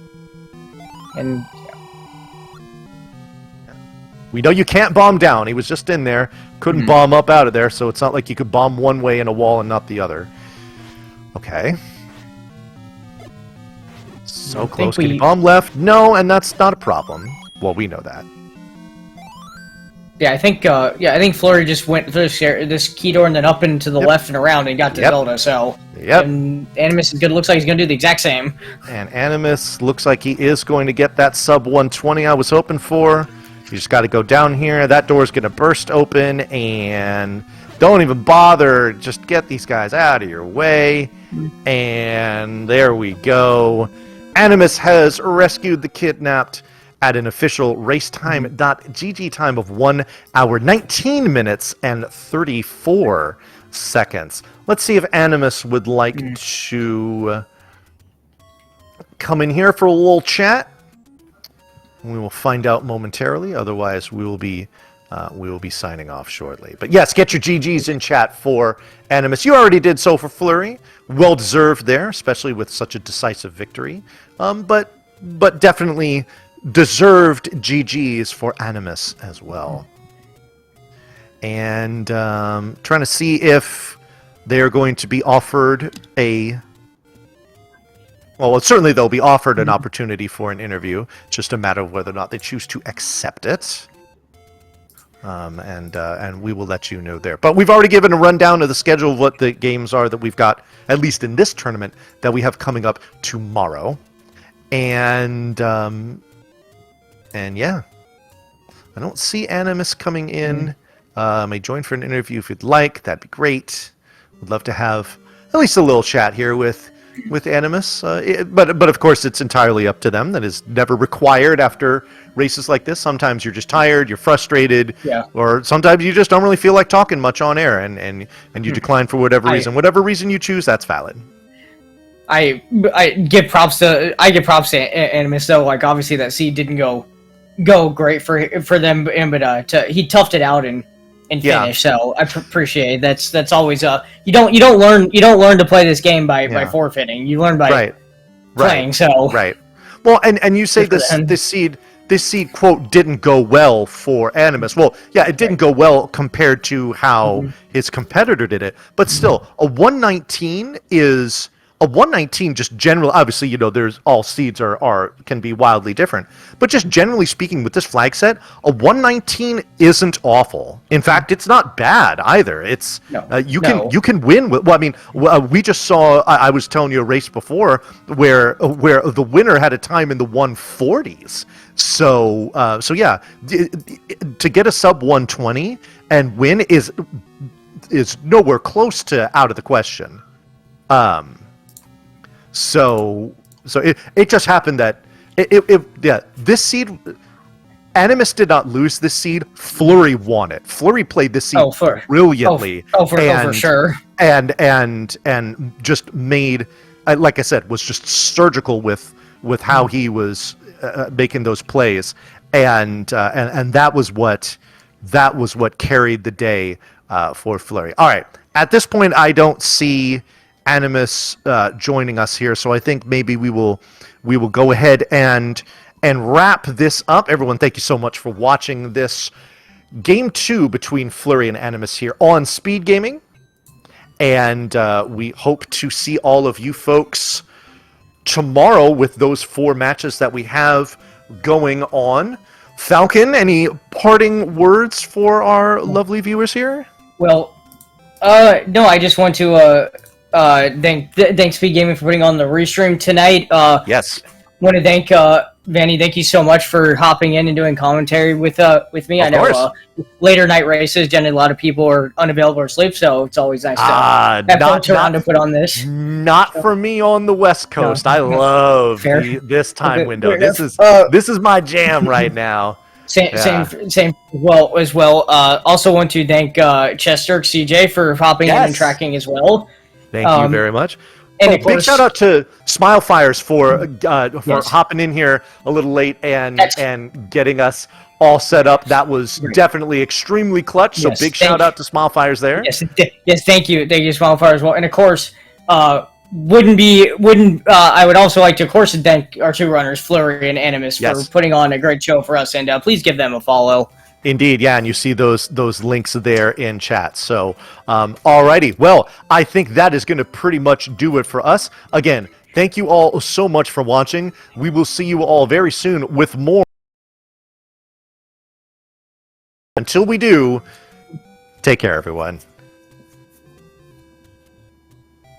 And we know you can't bomb down. He was just in there. Couldn't bomb up out of there, so it's not like you could bomb one way in a wall and not the other. Okay. So close. Can you bomb left? No, and that's not a problem. Well, we know that. Yeah, I think Fleury just went through this key door and then up and to the left and around and got to Zelda. So and Animus is good. Looks like he's going to do the exact same. And Animus looks like he is going to get that sub 120 I was hoping for. You just got to go down here. That door is going to burst open, and don't even bother. Just get these guys out of your way. And there we go. Animus has rescued the kidnapped at an official racetime.gg time of 1 hour, 19 minutes, and 34 seconds. Let's see if Animus would like to come in here for a little chat. We will find out momentarily. Otherwise, we will be signing off shortly. But yes, get your GGs in chat for Animus. You already did so for Fleury. Well deserved there, especially with such a decisive victory. But definitely deserved GGs for Animus as well. And trying to see if they're going to be offered a... Well, certainly they'll be offered an opportunity for an interview. It's just a matter of whether or not they choose to accept it. And we will let you know there. But we've already given a rundown of the schedule of what the games are that we've got, at least in this tournament, that we have coming up tomorrow. And yeah, I don't see Animus coming in. May join for an interview if you'd like. That'd be great. Would love to have at least a little chat here with Animus. But of course, it's entirely up to them. That is never required after races like this. Sometimes you're just tired, you're frustrated, or sometimes you just don't really feel like talking much on air, and you decline for whatever reason. Whatever reason you choose, that's valid. I give props to Animus though. Like obviously that seed didn't go great for them, but he toughed it out and finished. So I appreciate that's always you don't learn to play this game by forfeiting. You learn by playing. So well, and you say this seed quote didn't go well for Animus. Well, yeah, it didn't go well compared to how his competitor did it, but still a 119 is. A 119 just generally, obviously, there's all seeds can be wildly different, but just generally speaking with this flag set, a 119 isn't awful. In fact, it's not bad either. It's you can win with. Well, I mean, we just saw. I was telling you a race before where the winner had a time in the 140s. So yeah, to get a sub 120 and win is nowhere close to out of the question. So it just happened that this seed, Animus did not lose this seed. Fleury won it. Fleury played this seed brilliantly. For sure. And just made, like I said, was just surgical with how he was making those plays, and that was what carried the day for Fleury. All right, at this point, I don't see Animus joining us here, so I think maybe we will go ahead and wrap this up. Everyone, thank you so much for watching this Game 2 between Fleury and Animus here on SpeedGaming, and we hope to see all of you folks tomorrow with those 4 matches that we have going on. Falcon, any parting words for our lovely viewers here? Well, no, I just want to thank SpeedGaming for putting on the restream tonight. Yes. Want to thank Vanny. Thank you so much for hopping in and doing commentary with me. Of I know course. Later night races, generally a lot of people are unavailable or asleep, so it's always nice to have folks around to put on this. Not for me on the West Coast. No, I love fair. this time Okay, window. fair This is my jam right now. Same. As well. Also want to thank Chester CJ for hopping in and tracking as well. Thank you very much. And big course, shout out to Smilefires for hopping in here a little late and getting us all set up. That was definitely extremely clutch. So big shout out to Smilefires there. Yes, thank you, Smilefire as well. And of course, I would also like to, of course, thank our 2 runners, Fleury and Animus, for putting on a great show for us. And please give them a follow. Indeed, yeah, and you see those links there in chat. So, alrighty. Well, I think that is going to pretty much do it for us. Again, thank you all so much for watching. We will see you all very soon with more. Until we do, take care, everyone.